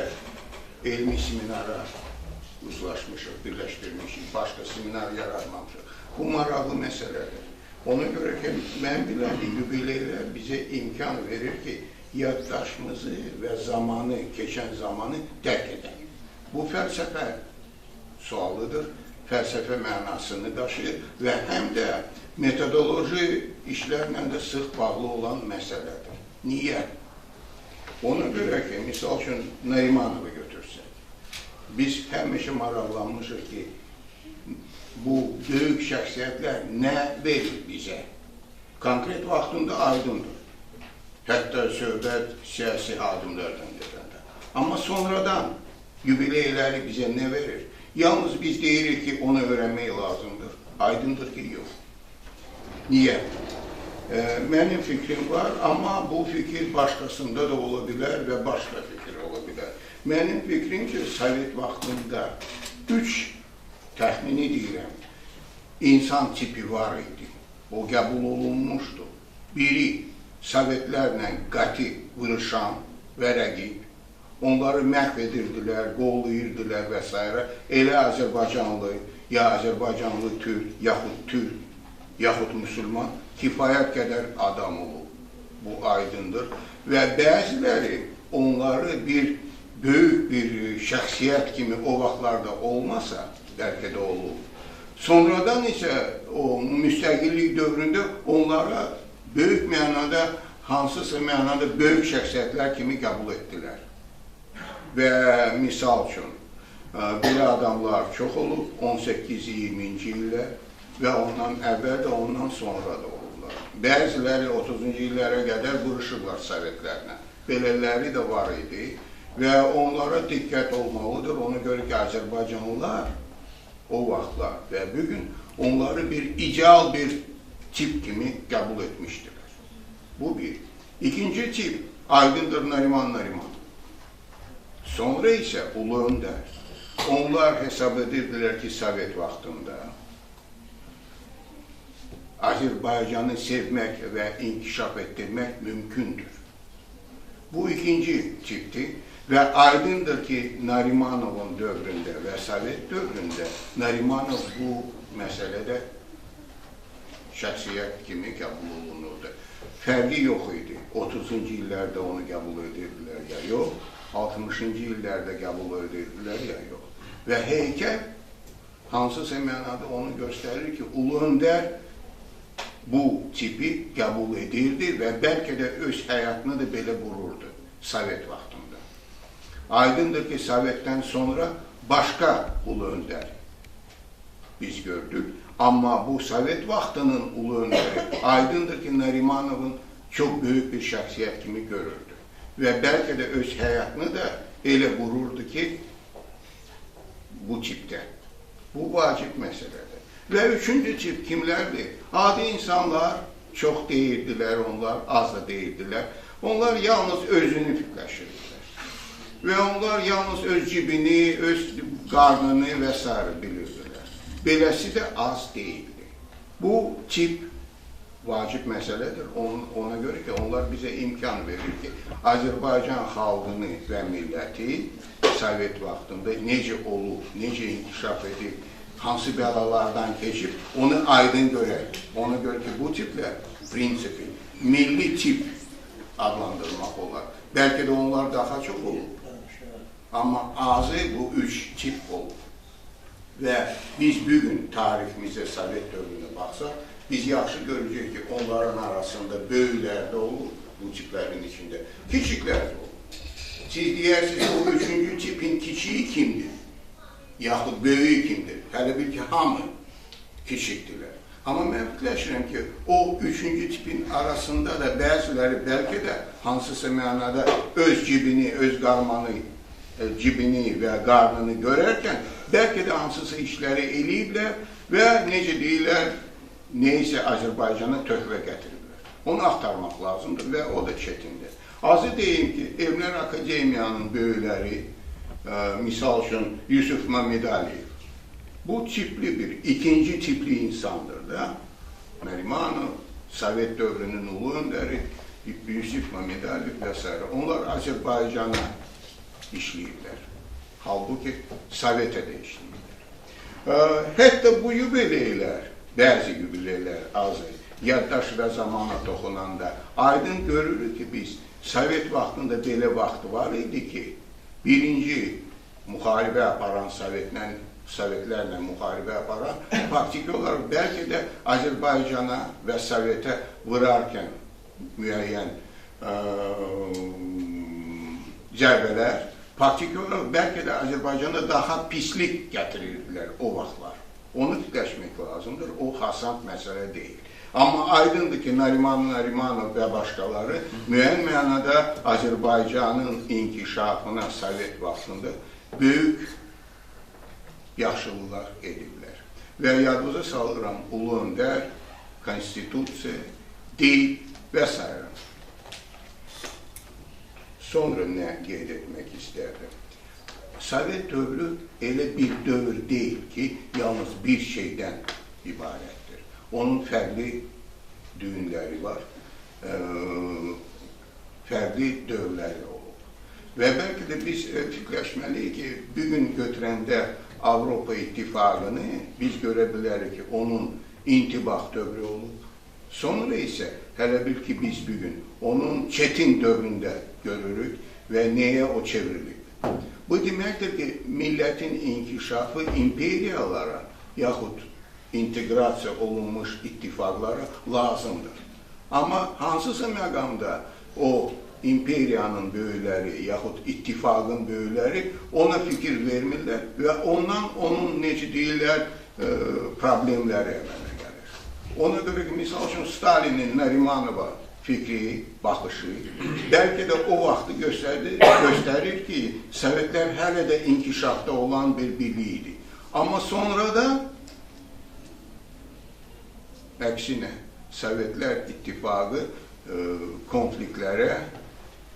elmi seminara uzlaşmışıq, birləşdirmişik, başqa seminar yaratmamışıq? Bu maraqlı məsələdir. Ona görə ki, mən biləndi, yubileylər bizə imkan verir ki, yaddaşımızı və zamanı, keçən zamanı dərk edək. Bu fəlsəfə sualıdır, fəlsəfə mənasını daşıyır və həm də metodoloji işlərlə də sıx bağlı olan məsələdir. Niyə? Ona görə ki, misal üçün Narimanovu götürsək, biz həmişə maraqlanmışıq ki, bu böyük şəxsiyyətlər nə verir bizə? Konkret vaxtında aydındır. Hətta söhbət siyasi adımlardan gedəndə. Amma sonradan yubileyləri bizə nə verir? Yalnız biz deyirik ki, onu öyrənmək lazımdır. Aydındır ki, yox. Niyə? Mənim fikrim var, amma bu fikir başqasında da ola bilər və başqa fikir ola bilər. Mənim fikrim ki, Sovet vaxtında 3 təxmini deyirəm, insan tipi var idi. O qəbul olunmuşdu. Biri, Sovetlərlə qəti vuruşan və rəqib. Onları məhv edirdilər, qollayırdılar və s. Elə Azərbaycanlı, ya Azərbaycanlı türk, yaxud müsəlman kifayət qədər adam olub. Bu aydındır. Və bəziləri onları bir böyük bir şəxsiyyət kimi o vaxtlarda olmasa, bəlkə də olub. Sonradan isə o müstəqillik dövründə onlara böyük mənada, hansısa mənada böyük şəxsiyyətlər kimi qəbul etdilər. Və misal üçün, belə adamlar çox olub, 18-20-ci illər və ondan əvvəl də, ondan sonra da olublar. Bəziləri 30-cu illərə qədər vuruşurlar Sovetlərlə. Belələri də var idi və onlara diqqət olmalıdır. Ona görə ki, Azərbaycanlılar o vaxtlar və bugün onları bir ideal bir tip kimi qəbul etmişdilər. Bu bir. İkinci tip, aydındır Nariman. Sonra isə Ulu Öndər. Onlar hesab edirdilər ki, Sovet vaxtında Azərbaycanı sevmək və inkişaf etdirmək mümkündür. Bu ikinci tipdir və aydındır ki, Narimanovun dövründə və Sovet dövründə Narimanov bu məsələdə şəxsiyyət kimi qəbul olunurdu. Fərqi yox idi. 30-cu illərdə onu qəbul edirdilər ya yox, 60-cı illərdə qəbul edirdilər ya yox. Və heykəl hansısa mənada onu göstərir ki, Ulu Öndər bu tipi qəbul edirdi və bəlkə də öz həyatını da belə vururdu Sovet vaxtında. Aydındır ki, Sovetdən sonra başqa Ulu Öndər biz gördük. Amma bu Sovet vaxtının Ulu Öndəri aydındır ki, Narimanovun çox böyük bir şəxsiyyət kimi görürdü. Və bəlkə də öz həyatını da elə vururdu ki, bu tipdə. Bu vacib məsələdir. Və üçüncü tip kimlərdir? Adi insanlar, çox deyirdilər onlar, az da deyirdilər. Onlar yalnız özünü fikirləşirdilər. Və onlar yalnız öz cibini, öz qarnını və s. bilirdilər. Beləsi də az deyildi. Bu tip vacib məsələdir. Ona görə ki, onlar bizə imkan verir ki, Azərbaycan xalqını və milləti Sovet vaxtında necə olub, necə inkişaf edib, hansı bəlalardan keçib, onu aydın görək. Ona görə ki, bu tiplər prinsipi, milli tip adlandırmaq olar. Bəlkə də onlar daha çox olub. Amma azı bu 3 tip olub. Və biz bugün tariximizə, Sovet dövrünə baxsaq, biz yaxşı görəcək ki, onların arasında böyüklər də olur, bu tiplərin içində, kiçiklər də olur. Siz deyirsiniz, o 3-cü tipin kiçiyi kimdir? Yaxud böyüyü kimdir? Hələ bil ki, hamı kiçikdirlər. Amma mən fikirləşirəm ki, o 3-cü tipin arasında da bəziləri bəlkə də hansısa mənada öz cibini, öz qarmanı, cibini və qarnını görərkən bəlkə də hansısa işləri eləyiblər və necə deyirlər, neysə Azərbaycana töhfə gətiriblər. Onu axtarmaq lazımdır və o da çətindir. Azı deyim ki, Elmlər Akademiyanın böyükləri, misal üçün Yusuf Mamedaliyev, bu tipli bir, ikinci tipli insandır da. Nərimanov, Sovet dövrünün ulu öndəri, Yusuf Mamedaliyev və s. Onlar Azərbaycana işləyirlər. Halbuki Sovetə də işləyirlər. Hətta bu yubileylər, bəzi yubileylər azı, yaddaş və zamana toxunanda aydın görürük ki, biz Sovet vaxtında belə vaxtı var idi ki, birinci müharibə aparan Sovetlərlə müharibə aparan, faktiki olaraq bəlkə də Azərbaycana və Sovetə vurarkən müəyyən zərbələr, faktiki olaraq bəlkə də Azərbaycana daha pislik gətirirdilər o vaxtlar. Onu fikirləşmək lazımdır, o hasant məsələ deyil. Amma aydındır ki, Nərimanov və başqaları müəyyən mənada Azərbaycanın inkişafına Sovet vaxtında böyük yaxşılıqlar ediblər. Və yadınıza salıram, ulu öndər, konstitusiya, dil və s. Sonra nə qeyd etmək istərdim? Sovet dövrü elə bir dövr deyil ki, yalnız bir şeydən ibarətdir. Onun fərqli düğünləri var, fərqli dövrləri olub. Və bəlkə də biz fikirləşməliyik ki, bugün götürəndə Avropa İttifaqını biz görə bilərik ki, onun intibah dövrü olub. Sonra isə hələ bil ki, biz bugün onun çətin dövründə görürük və nəyə o çevrilib. Bu deməkdir ki, millətin inkişafı imperiyalara yaxud inteqrasiya olunmuş ittifaqlara lazımdır. Amma hansısa məqamda o imperiyanın böyükləri yaxud ittifaqın böyükləri ona fikir vermirlər və ondan onun necə deyirlər problemləri əmələ gəlir. Ona görə ki, misal üçün Stalinin Nərimanova fikri, baxışı bəlkə də o vaxtı göstərir ki, Sovetlər hələ də inkişafda olan bir birlik idi. Amma sonra da əksinə, Sovetlər ittifaqı konfliktlərə,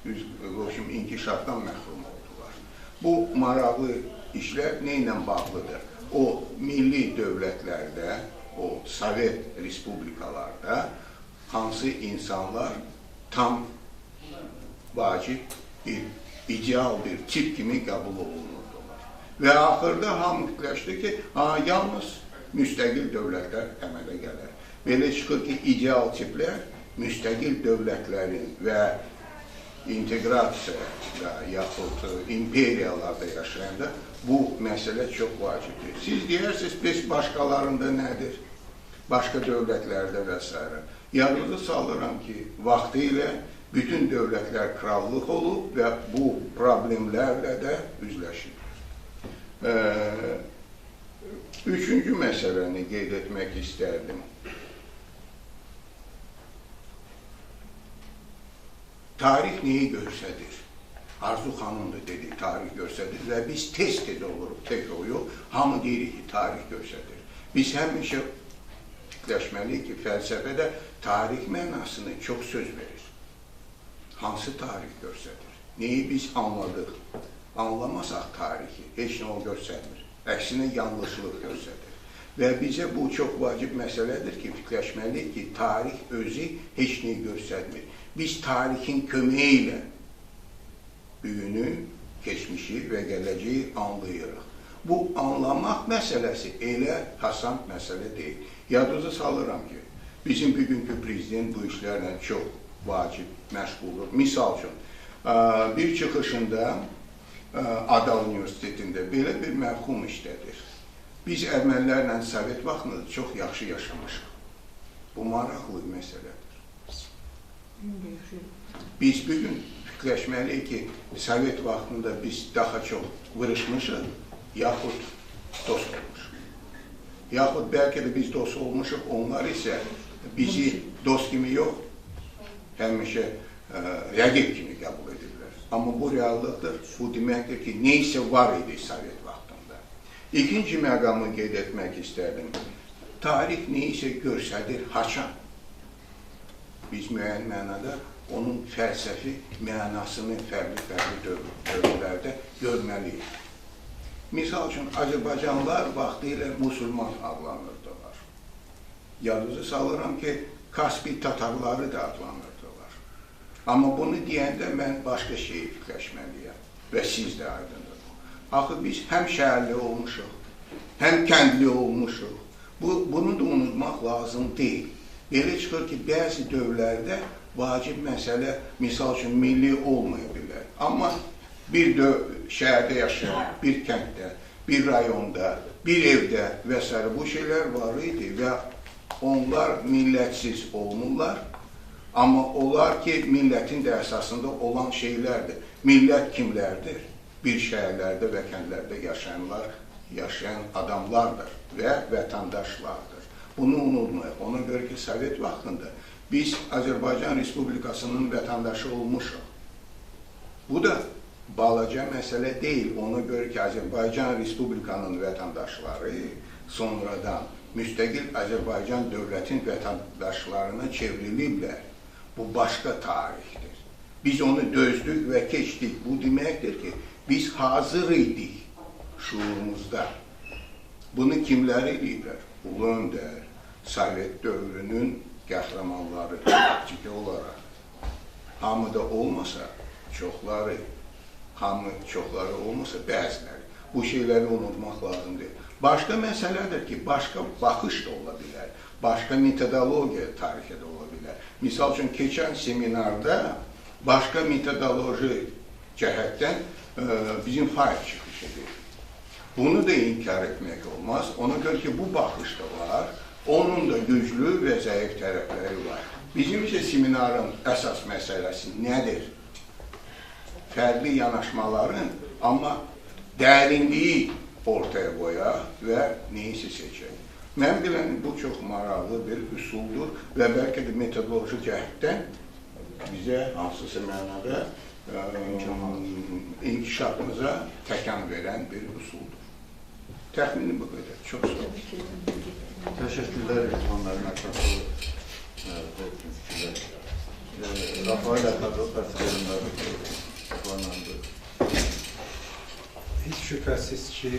inkişafdan məhrum oldular. Bu maraqlı işlər nə ilə bağlıdır? O, milli dövlətlərdə, o, Sovet respublikalarda hansı insanlar tam vacib bir, ideal bir tip kimi qəbul olunurdular. Və axırda hamı fikirləşdi ki, yalnız müstəqil dövlətlər əmələ gələr. Belə çıxır ki, ideal tiplər müstəqil dövlətlərin və inteqrasiyada yaxud imperiyalarda yaşayanda bu məsələ çox vacibdir. Siz deyirsiniz, biz başqalarında nədir? Başqa dövlətlərdə və s. Yadınıza salıram ki, vaxtı ilə bütün dövlətlər krallıq olub və bu problemlərlə də üzləşir. Üçüncü məsələni qeyd etmək istərdim. Tarix neyi göstərir? Arzu xanım da dedi, tarix göstərir və biz tez-tez oluruq, tek o yox, hamı deyirik ki, tarix göstərir. Biz həmişə fikirləşməliyik ki, fəlsəfədə tarix mənasını çox söz verir. Hansı tarix göstərir? Neyi biz anladıq? Anlamasaq tarixi, heç nə o göstərmir. Əksinə yanlışlıq göstərir. Və bizə bu çox vacib məsələdir ki, fikirləşməliyik ki, tarix özü heç nəyi göstərmir. Biz tarixin köməyi ilə bugünü, keçmişi və gələcəyi anlayırıq. Bu anlamaq məsələsi elə hasant məsələ deyil. Yadınıza salıram ki, bizim bugünkü prezident bu işlərlə çox vacib məşğuldur. Misal üçün, bir çıxışında Adal Universitetində belə bir mərhum işlədir. Biz ermənilərlə Sovet vaxtında çox yaxşı yaşamışıq. Bu maraqlı məsələdir. Biz bugün fikirləşməliyik ki, Sovet vaxtında biz daha çox vırışmışıq, yaxud dost olmuşuq. Yaxud bəlkə də biz dost olmuşuq, onlar isə bizi dost kimi yox, həmişə rəqib kimi qəbul edirlər. Amma bu reallıqdır, bu deməkdir ki, neysə var idi Sovet vaxtında. İkinci məqamı qeyd etmək istərdim. Tarix neysə göstərir haçan. Biz müəyyən mənada onun fəlsəfi mənasını fərqli dövrlərdə görməliyik. Misal üçün, Azərbaycanlılar vaxtilə musulman adlanırdılar. Yadınızı salıram ki, Kaspi Tatarları da adlanırdılar. Amma bunu deyəndə mən başqa şeyi fikirləşməliyəm və siz də aydındır. Axı biz həm şəhərli olmuşuq, həm kəndli olmuşuq. Bunu da unutmaq lazım deyil. Belə çıxır ki, bəzi dövrlərdə vacib məsələ, misal üçün, milli olmaya bilər. Amma bir şəhərdə yaşayan, bir kənddə, bir rayonda, bir evdə və s. bu şeylər var idi və onlar millətsiz olmurlar. Amma onlar ki, millətin də əsasında olan şeylərdir. Millət kimlərdir? Bir şəhərlərdə və kəndlərdə yaşayan adamlardır və vətəndaşlardır. Bunu unutmayaq. Ona görə ki, Sovet vaxtında biz Azərbaycan Respublikasının vətəndaşı olmuşuq. Bu da balaca məsələ deyil. Ona görə ki, Azərbaycan Respublikanın vətəndaşları sonradan müstəqil Azərbaycan dövlətin vətəndaşlarına çevriliblər. Bu başqa tarixdir. Biz onu dözdük və keçdik. Bu deməkdir ki, biz hazır idik şuurumuzda. Bunu kimlər eləyiblər? Ulu Öndər, Sovet dövrünün qəhrəmanları ciddi olaraq. Hamı da olmasa, çoxları, çoxları olmasa, bəziləri. Bu şeyləri unutmaq lazımdır. Başqa məsələdir ki, başqa baxış da ola bilər, başqa metodologiya tarixə də ola bilər. Misal üçün, keçən seminarda başqa metodoloji cəhətdən bizim fayda çıxış edir. Bunu da inkar etmək olmaz. Ona görə ki, bu baxış da var, onun da güclü və zəif tərəfləri var. Bizim isə seminarın əsas məsələsi nədir? Fərqli yanaşmaların, amma dərinliyi ortaya qoya və neyisi seçək. Mən bilən bu çox maraqlı bir üsuldur və bəlkə də metodoloji cəhətdən bizə hansısa mənada inkişafımıza təkan verən bir üsuldur. Təxmini bu qədər. Çox sağ olun. Təşəkkürlər İlhanların ətraflı fikirlər. Rafael Əkadov bəslərinləri qanandı. Hiç şübhəsiz ki,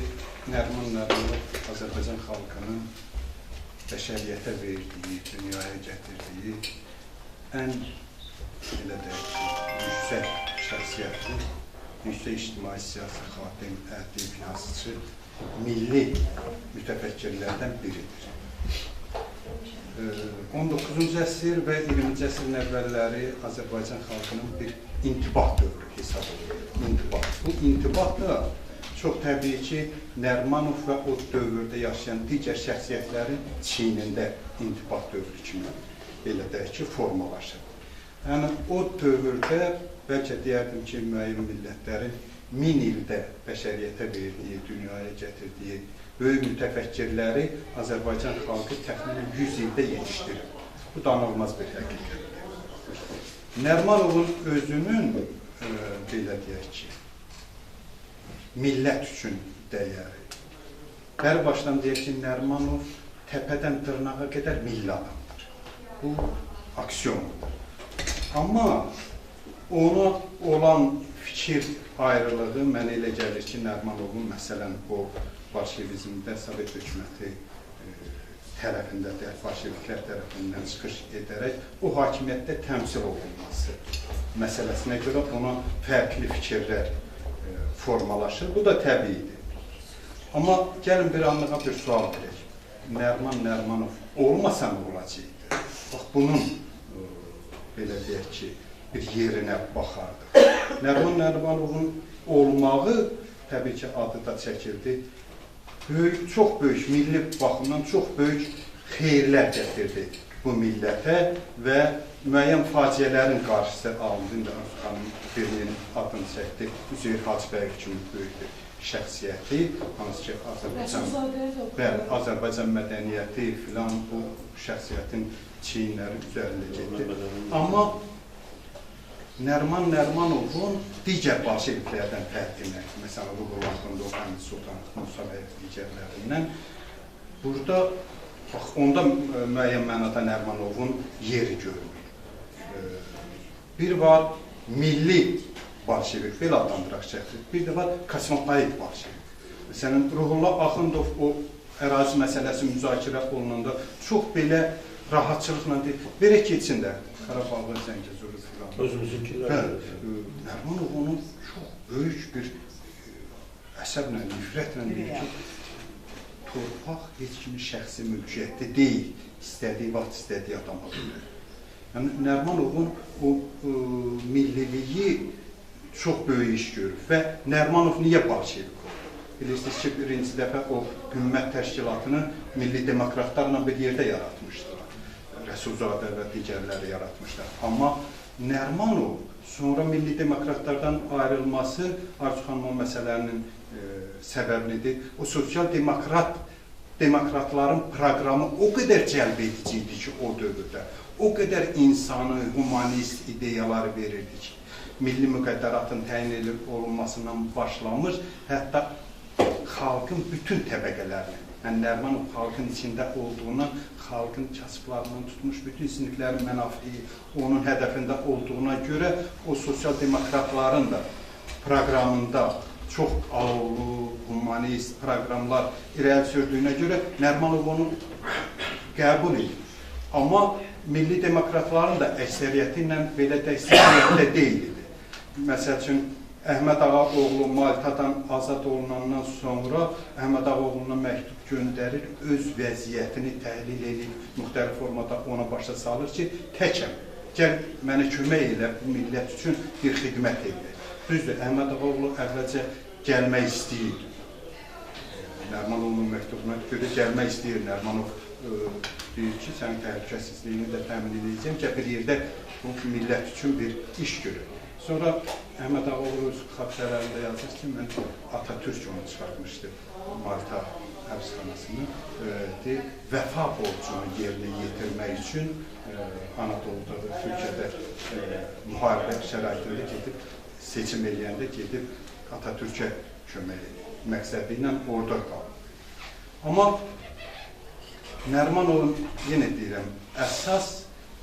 Nəriman Nərimanov Azərbaycan xalqının bəşəriyyətə verdiyi, dünyaya gətirdiyi ən yüksək şəxsiyyətli, yüksək ictimai siyasi xatim, ədib, yazıcı, milli mütəfəkkirlərdən biridir. 19-cu əsr və 20-ci əsrin əvvəlləri Azərbaycan xalqının bir intibah dövrü hesab olunur. Bu intibah da çox təbii ki, Nərimanov və o dövrdə yaşayan digər şəxsiyyətlərin çiynində intibah dövrü kimi belə deyək ki, formalaşır. Yəni, o dövrdə bəlkə deyərdim ki, müəyyən millətlərin 1000 ildə bəşəriyyətə verdiyi, dünyaya gətirdiyi böyük mütəfəkkirləri Azərbaycan xalqı təxminən 100 ildə yetişdirir. Bu danılmaz bir həqiqətdir. Nərimanovun özünün, belə deyək ki, millət üçün dəyəri. Bəri başdan deyək ki, Nərimanov təpədən dırnağa qədər milli adamdır. Bu aksiyondur. Amma ona olan fikir ayrılığı mənə elə gəlir ki, Nərimanovun məsələn o bolşevizmdə Sovet hökuməti tərəfində, bolşeviklər tərəfindən çıxış edərək o hakimiyyətdə təmsil olunması məsələsinə görə ona fərqli fikirlər formalaşır. Bu da təbiidir. Amma gəlin bir anlığa bir sual verək. Nəriman Nərimanov olmasa nə olacaqdır? Bax, bunun belə deyək ki, bir yerinə baxardıq. Nəriman Nərimanovun olmağı təbii ki, adı da çəkildi. Çox böyük, milli baxımdan çox böyük xeyirlər gətirdi bu millətə və müəyyən faciələrin qarşısı alındı. Birinin adını çəkdi, Üzeyir Hacıbəyev kimi böyük bir şəxsiyyəti, hansı ki, Azərbaycan mədəniyyəti filan bu şəxsiyyətin çiyinləri üzərində getdi. Amma Nəriman Nərimanovun digər bolşeviklərdən fərqini, məsələn, Ruhullah Axundov, Həmid Sultan Musayev digərlərindən, burada bax, onda müəyyən mənada Nərimanovun yeri görünür. Bir var milli bolşevik, belə adlandıraq şəkli, bir də var kosmopolit bolşevik. Məsələn, Ruhullah Axundov o ərazi məsələsi müzakirə olunanda çox belə rahatçılıqla deyil, verə keçsin də, Qarabağlı, Zəngəzur filan. Özümüzünkilər. Nərimanov onun çox böyük bir əsəblə, nifrətlə deyir ki, torpaq heç kimin şəxsi mülkiyyəti deyil, istədiyi vaxt, istədiyi adam alır. Yəni, Nərimanovun o milliliyi çox böyük iş görür və Nərimanov niyə bolşevik oldu? Bilirsiniz ki, birinci dəfə o Hümmət Təşkilatını milli demokratlarla bir yerdə yaratmışdılar. Rəsulzadə və digərləri yaratmışlar. Amma Nərimanov sonra milli demokratlardan ayrılması Arzu xanımın məsələlərinin səbəbinidir. O sosial demokratların proqramı o qədər cəlb edici idi ki, o dövrdə. O qədər insanı, humanist ideyaları verirdi ki, milli müqəddəratın təyin olunmasından başlamış, hətta xalqın bütün təbəqələrini, yəni Nərimanov xalqın içində olduğuna, xalqın kasıblarından tutmuş bütün siniflərin mənafiyi onun hədəfində olduğuna görə o sosial demokratların da proqramında çox alovlu, humanist proqramlar irəli sürdüyünə görə Nərimanov onu qəbul edir. Amma milli demokratların da əksəriyyəti ilə belə dəstəkliyyətdə deyildi. Məsəl üçün, Əhməd Ağaoğlu Maltadan azad olunandan sonra Əhməd Ağaoğluna məktub göndərir, öz vəziyyətini təhlil edib, müxtəlif formada ona başa salır ki, təkəm, gəl mənə kömək elə, bu millət üçün bir xidmət edir. Düzdür, Əhməd Ağaoğlu əvvəlcə gəlmək istəyir. Nərimanovun məktubuna görə gəlmək istəyir. Nərimanov deyir ki, sənin təhlükəsizliyini də təmin edəcəm ki, bir yerdə bu millət üçün bir iş görür. Sonra Əhməd Ağaoğlu öz xatirələrində yazır ki, mən Atatürk onu çıxartmışdı Malta həbsxanasını. Vəfa borcunu yerinə yetirmək üçün Anadolu'da və Türkiyədə müharibə şəraitində gedib, seçim eləyəndə gedib Atatürk'ə kömək edir. Məqsədi ilə orada qalır. Amma Nərimanovun, yenə deyirəm, əsas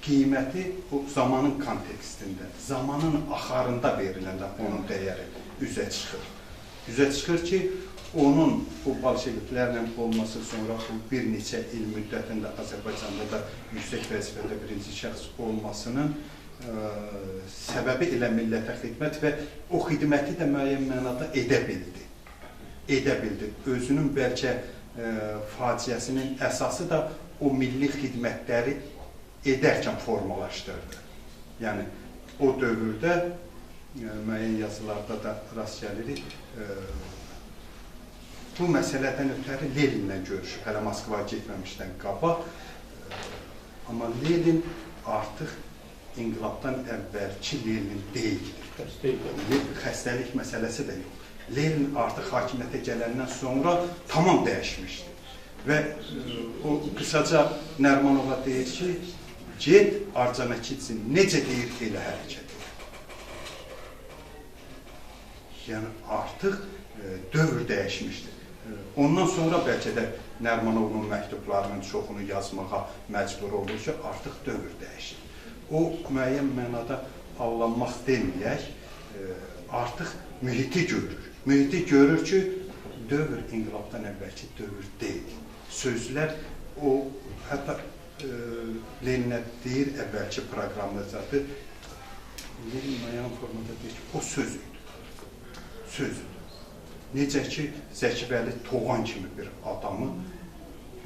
qiyməti o zamanın kontekstində, zamanın axarında veriləndə onun dəyəri üzə çıxır. Üzə çıxır ki, onun bu bolşeviklərlə olması sonra bir neçə il müddətində Azərbaycanda da yüksək vəzifədə birinci şəxs olmasının səbəbi elə millətə xidmət və o xidməti də müəyyən mənada edə bildi. Edə bildi. Özünün bəlkə faciəsinin əsası da o milli xidmətləri edərkən formalaşdırdı. Yəni, o dövrdə müəyyən yazılarda da rast gəlirik, bu məsələdən ötəri Leninlə görüşüb, hələ Moskvaya getməmişdən qabaq. Amma Lenin artıq inqilabdan əvvəlki Lenin deyildir. Xəstəlik məsələsi də yox. Lenin artıq hakimiyyətə gələndən sonra tamam dəyişmişdir. Və o qısaca Nərimanova deyir ki, get Orconikidze necə deyir, elə hərəkət edir. Yəni, artıq dövr dəyişmişdir. Ondan sonra bəlkə də Nərimanovun məktublarının çoxunu yazmağa məcbur olur ki, artıq dövr dəyişir. O, müəyyən mənada allanmaq deməyək, artıq mühiti görür. Mühiti görür ki, dövr inqilabdan əvvəlki dövr deyil. Sözlər, o, hətta Leninə deyir əvvəlki proqramda zaten, Lenin müəyyən formada deyir ki, o sözüdür. Sözüdür. Necə ki, Zəki Vəli Toğan kimi bir adamı,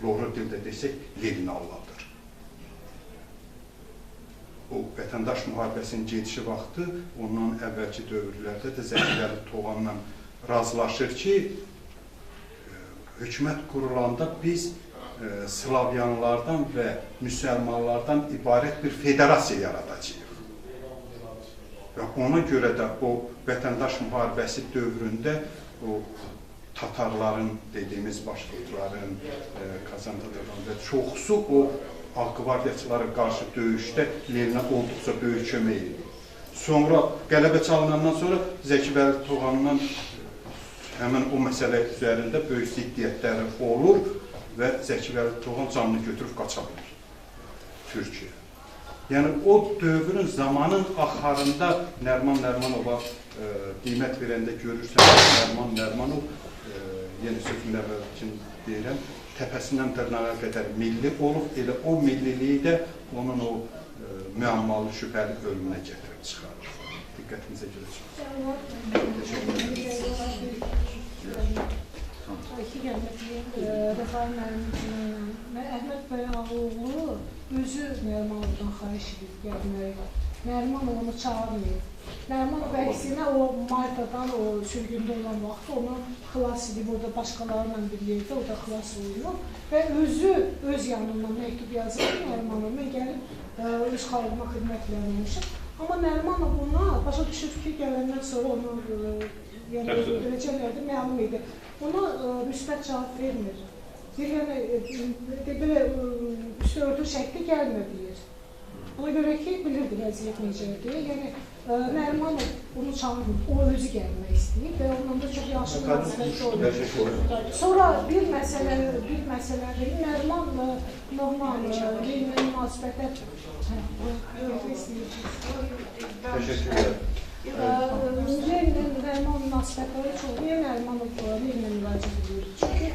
loru dildə desək, Lenin alladır. O, vətəndaş müharibəsinin gedişi vaxtı, ondan əvvəlki dövrlərdə də Zəki Vəli Toğanla razılaşır ki, hökumət qurulanda biz Slavyanlardan və müsəlmanlardan ibarət bir federasiya yaradacağıq. Və ona görə də o vətəndaş müharibəsi dövründə o Tatarların, dediyimiz başlıqların, Kazan Tatarların və çoxsu o Ağqvardiyaçılara qarşı döyüşdə Leninə olduqca böyük kömək edir. sonra qələbə çalınandan sonra Zəki Vəli Toğanla həmin o məsələ üzərində böyük ziddiyyətləri olur və Zəki Vəli Toğan canını götürüb qaça bilir Türkiyə. Yəni o dövrün zamanın axarında Nəriman Nərimanova qiymət verəndə görürsən, Nəriman Nərimanov yenə sözün əvvəl üçün deyirəm, təpəsindən dırnağa qədər milli olub, elə o milliliyi də onun o müəmmalı, şübhəli ölümünə gətirib çıxarır. Diqqətinizə Əhməd bəy Ağaoğlu özü Nərimanovdan xahiş edib gəlməyi. Nərimanov onu çağırmayıb. Nərimanov əksinə o Maltadan, o sürgündə olan vaxtı onu xilas edib, orada başqalarla bir yerdə, o da xilas olunub və özü öz yanından məktub yazır ki, Nərimanov, mən gəlib öz xalqıma xidmət vermişim. Amma Nərimanov ona başa düşür ki, gələndən sonra onu dərəcələrdə məlum edir. Ona müsbət cavab vermir. Belə üstü örtü şəkli gəlmir deyir. Ona görə ki, bilirdi vəziyyət necədir. Yəni, Nərimanov onu çağırır, o özü gəlmək istəyir və ondan da çox yaxşı münasibətli olur. Sonra bir məsələ verir, Nərimanovla Lenin münasibətə Təşəkkürlər. Lenin Nəriman münasibətləri çox. Niyə Nərimanov Leninə müraciət edir? Çünki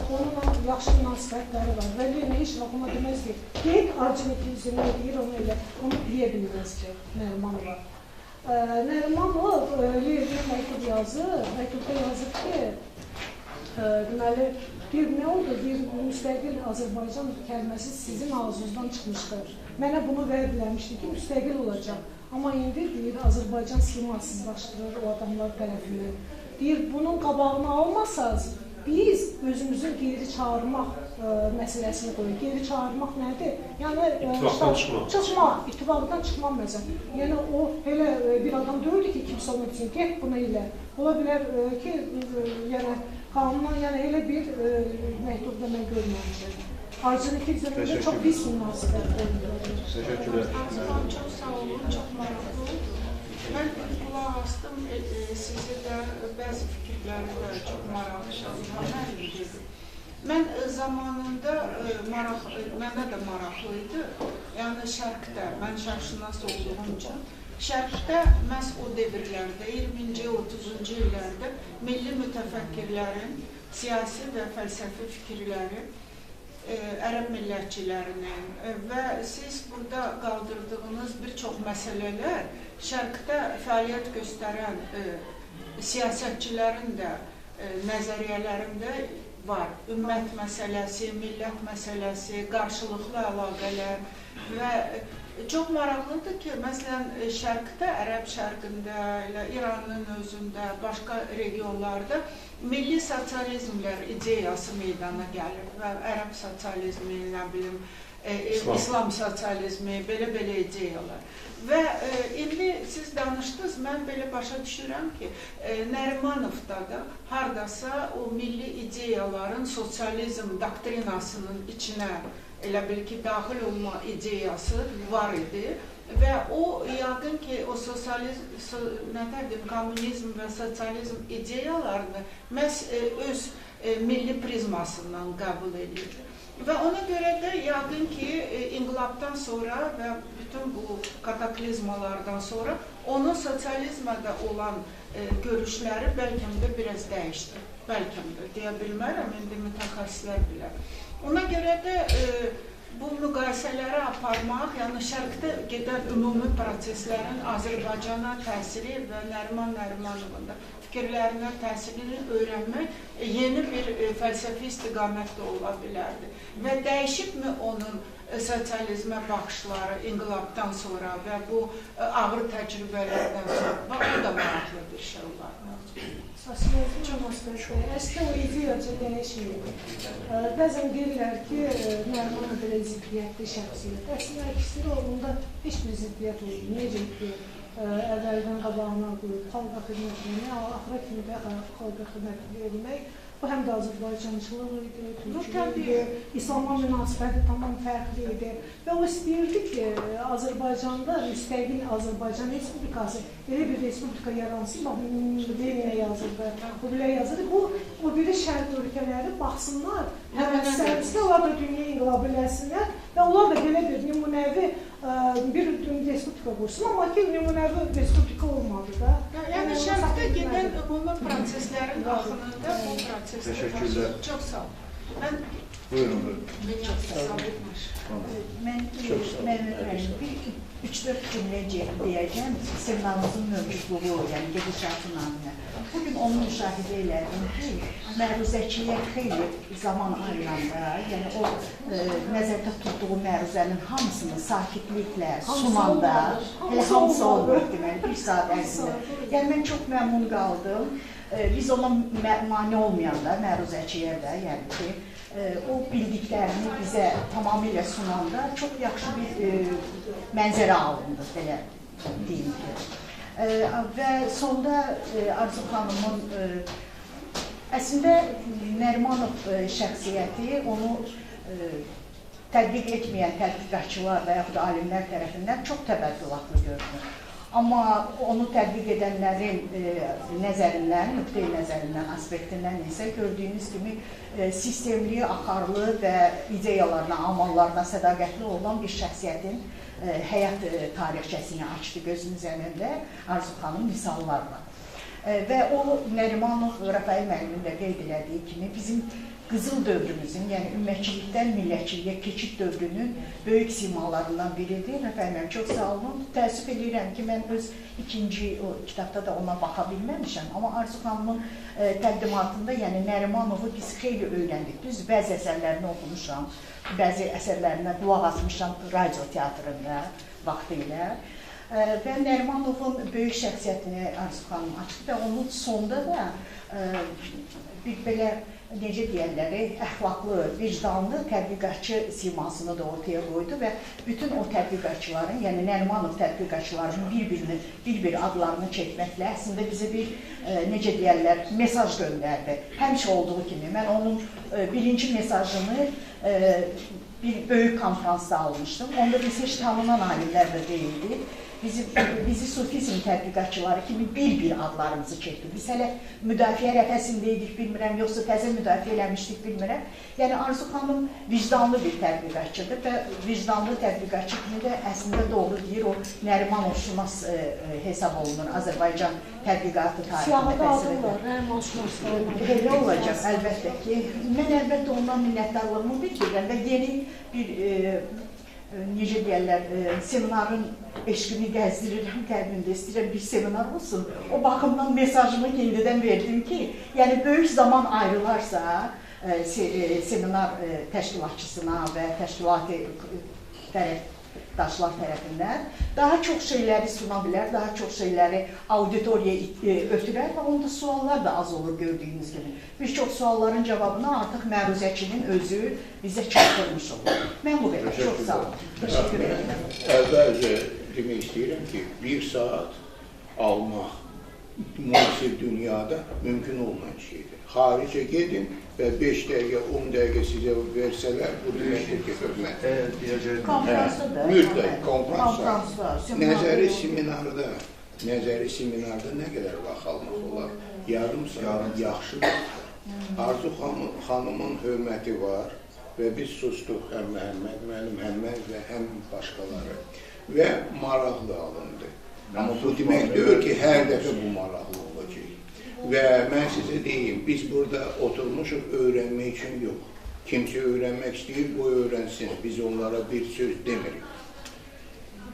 onunla yaxşı münasibətləri var və Lenin heç vaxt ona deməz ki, deyik Arjenikinizini deyir, onu deyə bilməz ki, Nərimanova. Nərimanov Leninə məktub yazır, məktubda yazır ki, deməli, nə oldu? Bir müstəqil Azərbaycan kəlməsi sizin ağzınızdan çıxmışdır. Mənə bunu verdiləmişdi ki, müstəqil olacaq. Amma indi deyir, Azərbaycan simasızlaşdırır o adamlar tərəfindən. Deyir, bunun qabağını almasaz, biz özümüzün geri çağırmaq məsələsini qoyuq. Geri çağırmaq nədir? Yəni, ittifaqdan çıxmaq məsələ. Yəni, o elə bir adam deyildi ki, kimsə onun üçün get bunu elə. Ola bilər ki, yəni, qanundan elə bir məktubda mən görməmişəm. Arjenikin üzərində çox pis münasibət oldu. Təşəkkürlər. Çox sağ olun, çox maraqlı. Mən qulaq astım, sizə də bəzi fikirləri də çox maraqlı. Mən zamanında, mənə də maraqlı idi, yəni şərqdə, mən şərqşünas olduğum üçün, şərqdə məhz o devirlərdə, 20-ci, 30-cu illərdə milli mütəfəkkirlərin siyasi və fəlsəfi fikirləri, ərəb millətçilərinin və siz burada qaldırdığınız bir çox məsələlər şərqdə fəaliyyət göstərən siyasətçilərin də nəzəriyyələrində var. Ümmət məsələsi, millət məsələsi, qarşılıqlı əlaqələr və çox maraqlıdır ki, məsələn, şərqdə, ərəb şərqində, İranın özündə, başqa regionlarda milli sosializmlər ideyası meydana gəlir və ərəb sosializmi, nə bilim, İslam sosializmi, belə ideyalar. Və indi siz danışdınız, mən belə başa düşürəm ki, Nərimanovda da haradasa o milli ideyaların sosializm doktrinasının içinə elə bil ki, daxil olma ideyası var idi və o yaqın ki, o kommunizm və sosializm ideyalarını məhz öz milli prizmasından qəbul edir. Və ona görə də yaqın ki, inqilabdan sonra və bütün bu kataklizmalardan sonra onun sosializmdə olan görüşləri bəlkə də biraz dəyişdi. Bəlkə də deyə bilmərəm, indi mütəxəssislər bilər. Ona görə də bu müqayisələri aparmaq, yəni şərqdə gedən ümumi proseslərin Azərbaycana təsiri və Nəriman Nərimanovun da fikirlərinə təsirini öyrənmək yeni bir fəlsəfi istiqamət də ola bilərdi. Və dəyişibmi onun sosializmə baxışları inqilabdan sonra və bu ağır təcrübələrdən sonra? O da maraqlı bir şey olar. Sosializm münasibətləri, əslində o ideyaca dəyişməyib. Bəzən deyirlər ki, Nərimanov belə ziddiyyətli şəxsiyyət. Əslində ikisi onda heç bir ziddiyyət oldu. Necə ki, əvvəldən qabağına qoyub, xalqa xidmət vermək, axıra kimi də xalqa xidmət vermək Bu həm də Azərbaycançılıq idi, Tabii. Türkçülük idi, İslamla münasibəti tamam fərqli idi. Və o istəyirdi ki, Azərbaycanda müstəqil Azərbaycan Respublikası elə bir respublika yaransın. Bax, Leninə yazırdı, bu bilə yazırdı. Bu, o biri şərq ölkələri baxsınlar, həvəslərinizdə onlar da dünya inqilabı eləsinlər və onlar da belə bir nümunəvi bir respublika qursun, amma ki, nümunəvi respublika olmadı da. Yəni şərqdə gedən ümumi proseslərin daxilində bu proseslər çox sağ ol. Mən Buyurun, buyurun. çox sağ ol. Mən bir 3-4 cümlə deyəcəm, seminarımızın mövcudluğu, yəni gedişatı naminə. Bugün onu müşahidə elədim ki, məruzəçiyə xeyli zaman ayıranda, yəni o nəzərdə tutduğu məruzənin hamısını sakitliklə sunanda, elə hamısı olmur deməli, bir saat ərzində. Yəni mən çox məmnun qaldım. Biz ona mane olmayanda, məruzəçiyə də, yəni ki, o bildiklərini bizə tamamilə sunanda çox yaxşı bir mənzərə alındı, belə deyim ki. Və sonda Arzu xanımın əslində Nərimanov şəxsiyyəti onu tətbiq etməyən tədqiqatçılar və yaxud da alimlər tərəfindən çox təbəddülatlı görünür. Amma onu tətbiq edənlərin nəzərindən, nöqteyi nəzərindən, aspektindən isə gördüyünüz kimi sistemli, axarlı və ideyalarına, amallarına sədaqətli olan bir şəxsiyyətin həyat tarixçəsini açdı gözümüz önündə Arzu xanım misallarla. Və o Nərimanov, Rafael müəllimin də qeyd elədiyi kimi bizim qızıl dövrümüzün, yəni ümmətçilikdən millətçiliyə keçid dövrünün böyük simalarından biridir. Rafael müəllim, çox sağ olun. Təəssüf edirəm ki, mən öz ikinci kitabda da ona baxa bilməmişəm. Amma Arzu xanımın təqdimatında, yəni Nərimanovu biz xeyli öyrəndik. Düz bəzi əsərlərini oxumuşam, bəzi əsərlərinə qulaq asmışam radio teatrında vaxtı ilə. Və Nərimanovun böyük şəxsiyyətini Arzu xanım açdı və onun sonda da bir belə, necə deyərləri, əxlaqlı, vicdanlı tədqiqatçı simasını da ortaya qoydu və bütün o tədqiqatçıların, yəni Nərimanov tədqiqatçılarının bir-bir adlarını çəkməklə əslində bizə bir, necə deyərlər, mesaj göndərdi. Həmişə olduğu kimi, mən onun birinci mesajını bir böyük konferansda almışdım. Onda biz heç tanınan alimlər də deyildi. Bizi sufizm tədqiqatçıları kimi bir-bir adlarımızı çəkdi. Biz hələ müdafiə rəfəsindəydik, bilmirəm, yoxsa təzə müdafiə eləmişdik, bilmirəm. Yəni Arzu xanım vicdanlı bir tədqiqatçıdır və vicdanlı tədqiqatçı kimi də əslində doğru deyir, o Nərimanov-şünas hesab olunur Azərbaycan tədqiqatı tarixində təsir edir. Elə olacaq, əlbəttə ki. Mən əlbəttə ondan minnətdarlığımı bildirirəm və yeni bir necə deyərlər, seminarın eşqini gəzdirirəm, qəlbimdə istəyirəm bir seminar olsun. O baxımdan mesajımı indidən verdim ki, yəni böyük zaman ayrılarsa seminar təşkilatçısına və təşkilati tərəfdaşlar tərəfindən daha çox şeyləri suna bilər, daha çox şeyləri auditoriyaya ötürər və onda suallar da az olur gördüyünüz gibi. Bir çox sualların cavabını artıq məruzəçinin özü bizə çatdırmış olur. Mən bu qədər, çox sağ olun. Teşekkür ederim. Əvvəlcə demək istəyirəm ki, bir saat almaq müasir dünyada mümkün olmayan şeydir. Xaricə gedin və 5 dəqiqə, 10 dəqiqə sizə versələr, bu deməkdir ki, hörmət. Konferansda Mütləq, konferansda. Nəzəri seminarda nə qədər vaxt almaq olar? Yarım saat yaxşıdır. Arzu xanımın hörməti var və biz sustuq həm Məhəmməd müəllim, həm mən və həm başqaları və maraqlı alındı. Amma bu demək deyil ki, hər dəfə bu maraqlı olacaq. Və mən sizə deyim, biz burada oturmuşuq öyrənmək üçün yox. Kimsə öyrənmək istəyir, bu öyrənsin. Biz onlara bir söz demirik.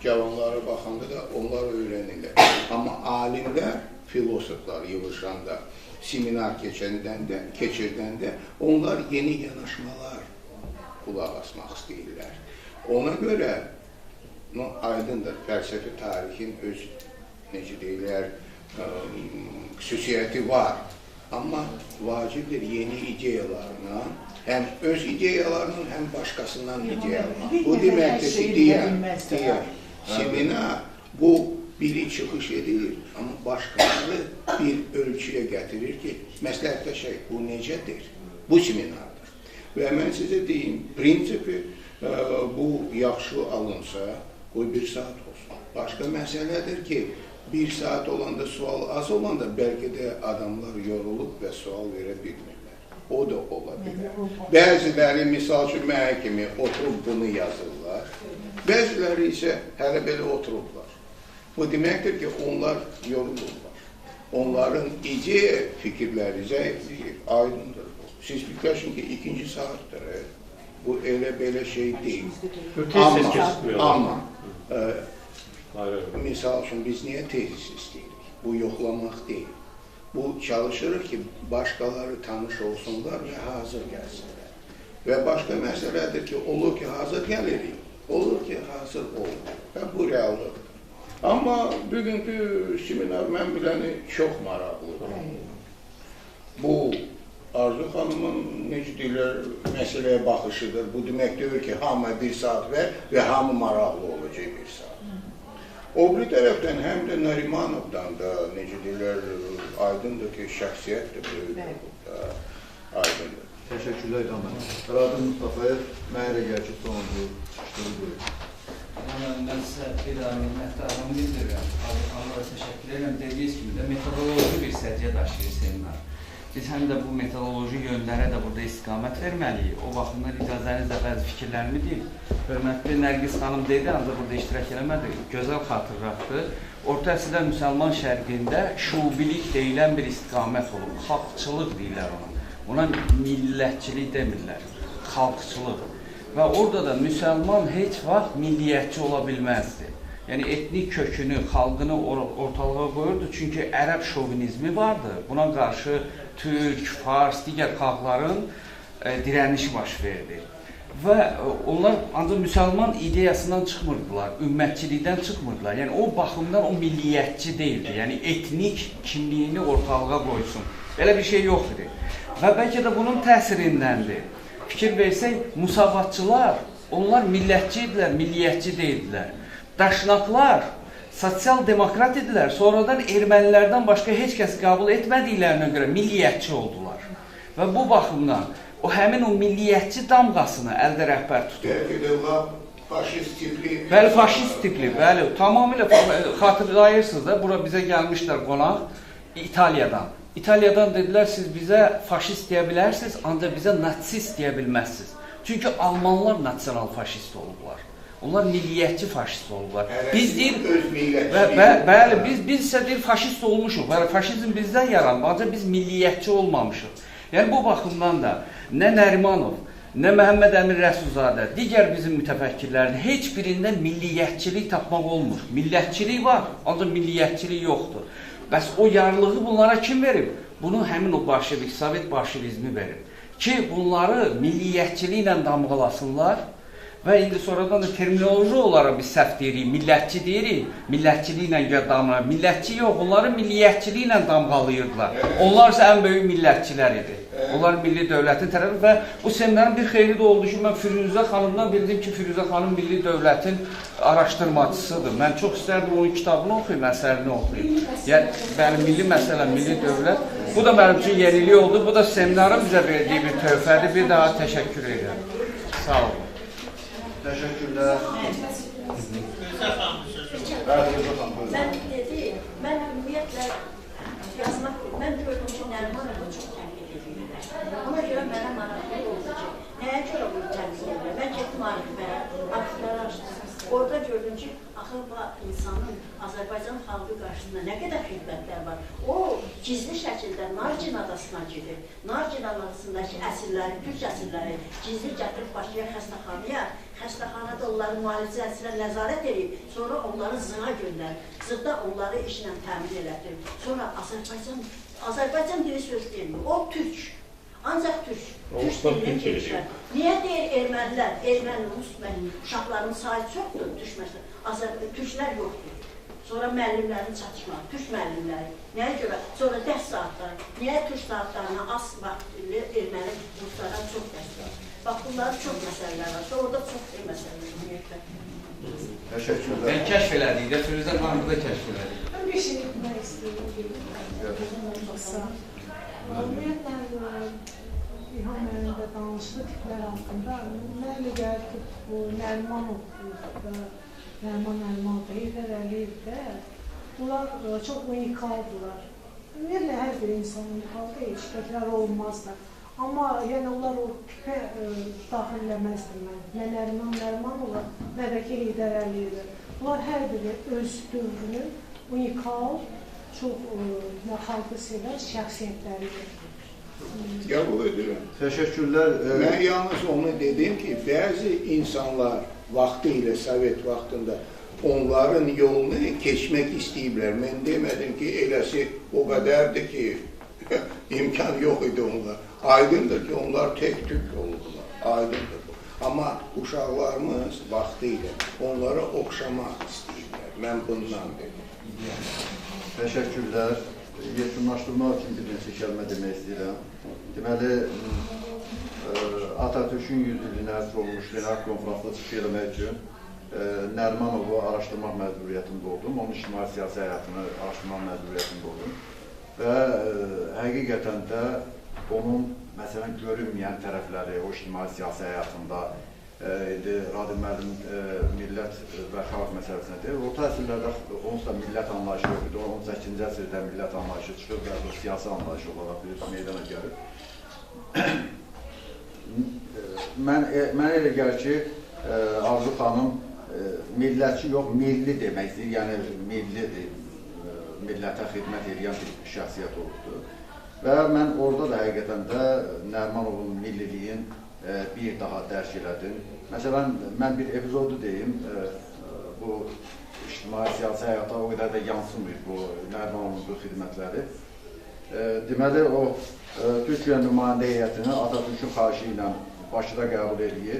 Cavanlara baxanda da onlar öyrənirlər. Amma alimlər, filosoflar yığışanda, seminar keçirdəndə onlar yeni yanaşmalar qulaq asmaq istəyirlər. Ona görə aydındır, fəlsəfi tarixin öz, necə deyirlər, xüsusiyyəti var. Amma vacibdir yeni ideyalarına, həm öz ideyalarının, həm başqasından ideyalarına. Bu deməkdir ki, deyər, seminar bu biri çıxış edir, amma başqaları bir ölçüyə gətirir ki, məsləhətləşək, bu necədir? Bu seminardır. Və mən sizə deyim, prinsipi bu yaxşı alınsa, qoy 1 saat olsun. Başqa məsələdir ki, 1 saat olanda, sual az olanda bəlkə də adamlar yorulub və sual verə bilmirlər. O da ola bilər. Bəziləri, misal üçün, mənə kimi oturub bunu yazırlar. Bəziləri isə hələ belə oturublar. Bu deməkdir ki, onlar yorulurlar. Onların ideya fikirləri zəifləyir, aydındır. Siz fikirləşin ki, 2-ci saatdır. Bu elə belə şey deyil. Amma misal üçün, biz niyə tezis istəyirik? Bu yoxlamaq deyil. Bu çalışırıq ki, başqaları tanış olsunlar və hazır gəlsinlər. Və başqa məsələdir ki, olur ki, hazır gəlirik, olur ki, hazır olmur. Və bu reallıqdır. Amma bugünkü seminar mən biləni çox maraqlıdır. Bu, Arzu xanımın, necə deyirlər, məsələyə baxışıdır. Bu demək deyir ki, hamı 1 saat ver və hamı maraqlı olacaq 1 saat. O bir tərəfdən həm də Narimanovdan da, necə deyirlər, aydındır ki, şəxsiyyətdir, aydındır. Təşəkkürlər İlham. Radın Mustafayev, mənə elə gəlir ki, sonuncu çıxışları buyurun. Mən sizə bir daha minnətdarlığımı bildirirəm. Allah'a təşəkkür edirəm. Dediyiniz kimi də metodoloji bir səciyyə daşıyır seminar. Biz həm də bu metodoloji yönlərə də burada istiqamət verməliyik. O baxımdan icazənizlə bəzi fikirlərimi deyim. Hörmətli Nərgiz xanım dedi, ancaq burada iştirak eləmədi. Gözəl xatırlatdı. Orta əsrdə müsəlman şərqində şubilik deyilən bir istiqamət olub. Xalqçılıq deyirlər ona. Ona millətçilik demirlər. Xalqçılıq. Və orada da müsəlman heç vaxt milliyyətçi ola bilməzdi. Yəni etnik kökünü, xalqını ortalığa qoyurdu. Çünki ərəb şovinizmi vardı. Buna qarşı türk, fars, digər xalqların dirənişi baş verdi. Və onlar ancaq müsəlman ideyasından çıxmırdılar, ümmətçilikdən çıxmırdılar. Yəni o baxımdan o milliyyətçi deyildi. Yəni etnik kimliyini ortalığa qoysun. Belə bir şey yox idi. Və bəlkə də bunun təsirindəndir. Fikir versək, musavatçılar, onlar millətçi idilər, milliyyətçi deyildilər. Daşnaqlar, sosial-demokrat idilər, sonradan ermənilərdən başqa heç kəs qəbul etmədiklərinə görə milliyyətçi oldular. Və bu baxımdan o həmin o milliyyətçi damğasını əldə rəhbər tutur. Bəlkə də faşist tipli. Bəli, faşist tipli, bəli, tamamilə xatırlayırsınız da, bura bizə gəlmişlər qonaq İtaliyadan. İtaliyadan dedilər, siz bizə faşist deyə bilərsiniz, ancaq bizə natsist deyə bilməzsiniz. Çünki Almanlar nasional faşist olublar. Onlar milliyyətçi faşist olublar. Biz deyir, bəli, biz isə deyir, faşist olmuşuq. Bəli, faşizm bizdən yaranıb, ancaq biz milliyyətçi olmamışıq. Yəni bu baxımdan da nə Nərimanov, nə Məhəmməd Əmin Rəsulzadə, digər bizim mütəfəkkirlərin heç birində milliyyətçilik tapmaq olmur. Millətçilik var, ancaq milliyyətçilik yoxdur. Bəs o yarlığı bunlara kim verib? Bunu həmin o bolşevik, sovet bolşevizmi verib. Ki bunları milliyyətçiliklə damğalasınlar və indi sonradan da terminoloji olaraq biz səhv deyirik, millətçi deyirik, millətçiliklə damğalayır. Millətçi yox, onları milliyyətçiliklə damğalayırdılar. Onlar isə ən böyük millətçilər idi. Onlar milli dövlətin tərəfi və bu seminarın bir xeyri də oldu ki, mən Firuzə xanımdan bildim ki, Firuzə xanım milli dövlətin araşdırmacısıdır. Mən çox istərdim onun kitabını oxuyum, əsərini oxuyum. Yəni, bəli, milli məsələ, milli dövlət. Bu da mənim üçün yenilik oldu. Bu da seminarın bizə verdiyi bir tövfədir. Bir daha təşəkkür edirəm. Sağ olun. Təşəkkürlər. Mən dedim, mən ümumiyyətlə yazmaq, mən gördüm ki, Nərimanov'u çox tənqid edirlər. Ona görə mənə maraqlı oldu ki, nəyə görə bu tənqid edirlər? Mən getdim arxivlərə, arxivlərə açdım. Orada gördüm ki, axı bu insanın Azərbaycan xalqı qarşısında nə qədər xidmətlər var. O, gizli şəkildə Narcin adasına gedir. Narcin adasındakı əsirləri, türk əsirləri gizli gətirib başlayır xəstəxanaya. Xəstəxanada onların müalicəsinə nəzarət edib, sonra onları zığa göndərir. Zıqda onları işlə təmin elətdirir. Sonra Azərbaycan dili söz deyilmir. O türk. Ancaq türk dilini keçirər. Niyə deyir ermənilər, erməni, rus, uşaqların sayı çoxdur, türklər yoxdur. Sonra müəllimlərin çatışmağı, türk müəllimləri. Nəyə görə? Sonra dərs saatları. Niyə türk saatlarına az vaxt erməni ruslardan çox dərs var? Bax, bunlar çox məsələlər var. Orada çox məsələlər ümumiyyətlə. Təşəkkürlər. Ben kəşf elədik də, Firuzə xanım da kəşf elədik. Ben bir şey etmək istəyirəm. Ümumiyyətlə, İlham müəllimlə danışdı tiplər haqqında. Mənə elə gəlir ki, bu Nərimanov və Nəriman Əliyev, Heydər Əliyev də bunlar çox unikaldırlar. Ümumiyyətlə, hər bir insan unikaldır, heç təkrar olmaz da. Amma yəni onlar o tipə daxil eləməzdir mən. Nə Nərimanova, nə də ki Heydər Əliyev. Bunlar hər biri öz dövrünün unikal, çox xalqı sevən şəxsiyyətləridir. Qəbul edirəm. Təşəkkürlər. Mən yalnız onu dedim ki, bəzi insanlar vaxtı ilə, Sovet vaxtında onların yolunu keçmək istəyiblər. Mən demədim ki, eləsi o qədərdir ki, imkan yox idi onlar. Aydındır ki, onlar tek tük oldular. Aydındır bu. Amma uşaqlarımız vaxtı ilə onlara oxşamaq istəyirlər. Mən bundan dedim. Təşəkkürlər. Yekunlaşdırmaq üçün bir neçə kəlmə demək istəyirəm. Deməli, Atatürk'ün 100 illinə həsr olmuş beynəlxalq konferansda çıxış eləmək üçün Nərimanovu araşdırmaq məcburiyyətində oldum. Onun ictimai-siyasi həyatını araşdırmaq məcburiyyətində oldum. Və həqiqətən də onun, məsələn, görünməyən tərəfləri o ictimai-siyasi həyatında Radil müəllim millət və xalq məsələsinədir. Orta əsrlərdə onsuz da millət anlayışı yox idi. 18-ci əsrdə millət anlayışı çıxır və bu siyasi anlayış olaraq bir meydana gəlir. Mənə elə gəlir ki, Arzu xanım millətçi yox, milli demək istəyir, yəni millidir, millətə xidmət edən bir şəxsiyyət olubdur. Və mən orada da həqiqətən də Nərimanovun milliliyin bir daha dərk elədim. Məsələn, mən bir epizodu deyim, bu ictimai-siyasi həyata o qədər də yansımır bu Nərimanovun bu xidmətləri. Deməli, o Türkiyə nümayəndə heyətini Atatürk'ün xahişi ilə Bakıda qəbul edir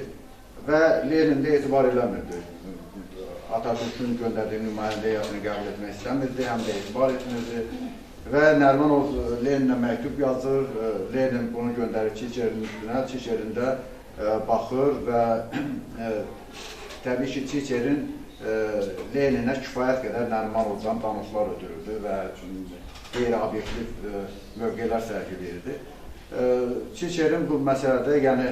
və Lenin də etibar eləmirdi. Atatürk'ün göndərdiyi nümayəndə heyətini qəbul etmək istəmirdi, həm də etibar etmirdi. Və Nərimanov Leninə məktub yazır, Lenin bunu göndərir Çiçerinin üstünə, Çiçerində baxır və təbii ki, Çiçerin Leninə kifayət qədər Nərimanovdan danışlar ötürürdü və qeyri-obyektiv mövqelər sərgiləyirdi. Çiçerin bu məsələdə, yəni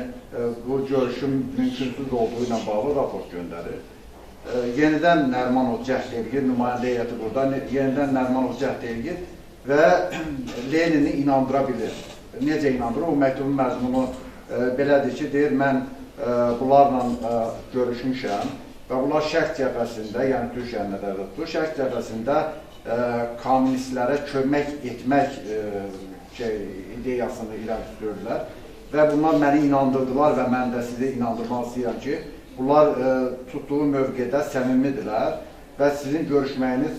bu görüşün mümkünsüz olduğu ilə bağlı raport göndərir. Yenidən Nərimanov cəhd edir, nümayəndə heyəti burada, yenidən Nərimanov cəhd edir və Lenini inandıra bilir. Necə inandırır? O məktubun məzmunu belədir ki, deyir, mən bunlarla görüşmüşəm və bunlar şərq cəbhəsində, yəni Türkiyənin nəzərdə tutur, şərq cəbhəsində kommunistlərə kömək etmək ideyasını irəli sürürlər və bunlar məni inandırdılar və mən də sizi inandırmaq istəyirəm ki, bunlar tutduğu mövqedə səmimidirlər və sizin görüşməyiniz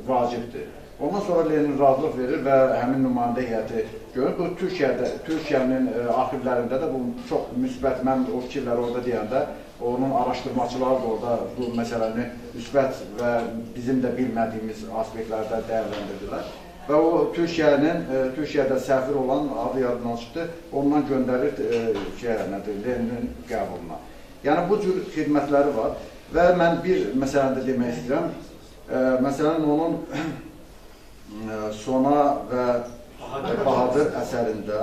vacibdir. Ondan sonra Lenin razılıq verir və həmin nümayəndə heyəti görür. Bu Türkiyənin arxivlərində də bu çox müsbət, mən o fikirləri orada deyəndə, onun araşdırmaçıları da orada bu məsələni müsbət və bizim də bilmədiyimiz aspektlərdə dəyərləndirdilər. Və o Türkiyədə səfir olan adı yadından çıxdı, ondan göndərir Leninin qəbuluna. Yəni bu cür xidmətləri var və mən bir məsələndə demək istəyirəm. Məsələn, onun Sona və Bahadır əsərində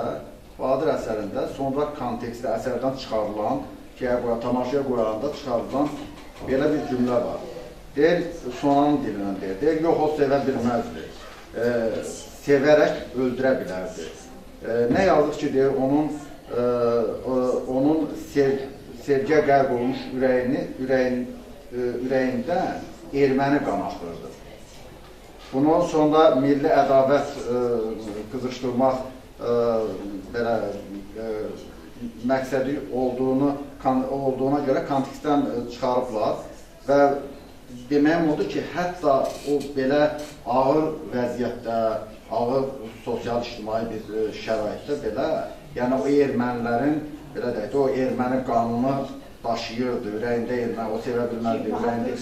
sonra kontekstdə əsərdən çıxarılan, tamaşaya qoyarında çıxarılan belə bir cümlə var. Deyir, Sonanın dilindən deyir, yox, o sevə bilməzdi, sevərək öldürə bilərdi. Nə yazıq ki, deyir, onun sevgiyə qərb olmuş ürəyində erməni qan axırdı. Bunun sonra milli ədavət qızışdırmaq məqsədi olduğuna görə kontekstdən çıxarıblar və deməyim odur ki, hətta o belə ağır vəziyyətdə, ağır sosial-ictimai bir şəraitdə belə, yəni o ermənilərin, belə deyək, o erməni qanunu daşıyırdı, ürəyində erməni, o sevə bilməzdi, ürəyində...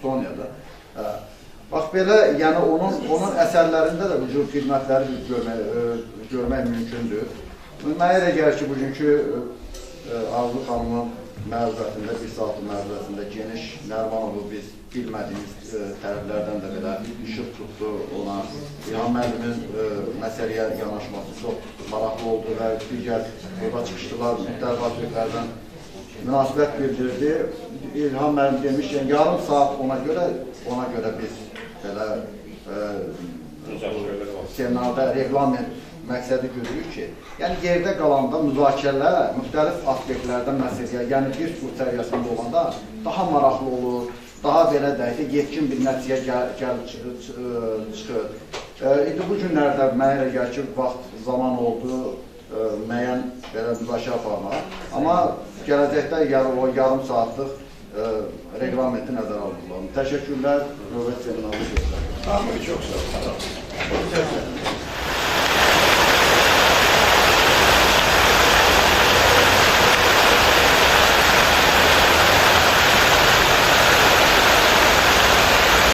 Sonya'da. Bax belə, yəni onun əsərlərində də bu cür xidmətləri görmək mümkündür. Mənə elə gəlir ki, bugünkü Arzu xanımın məruzəsində, bir saatlı məruzəsində geniş Nərimanovu biz bilmədiyimiz tərəflərdən də belə işıq tutdu ona. İlham müəllimin məsələyə yanaşması çox maraqlı oldu və digər burada çıxışdılar, müxtəlif aspektlərdən münasibət bildirdi. İlham müəllim demişkən, yarım saat ona görə biz belə seminarda reglament məqsədi görürük ki, yəni yerdə qalanda müzakirələr müxtəlif aspektlərdən məsələyə, yəni bir sürü səviyyəsində olanda daha maraqlı olur, daha belə deyək ki, yetkin bir nəticəyə gəlib çıxır. İndi bu günlərdə mənə elə gəlir ki, vaxt, zaman oldu müəyyən belə müzakirə aparmağa, amma gələcəkdə o yarım saatlıq reglamenti nəzərə alınmalı. Təşəkkürlər, növbət seminarı. Hamı çox sağ olun.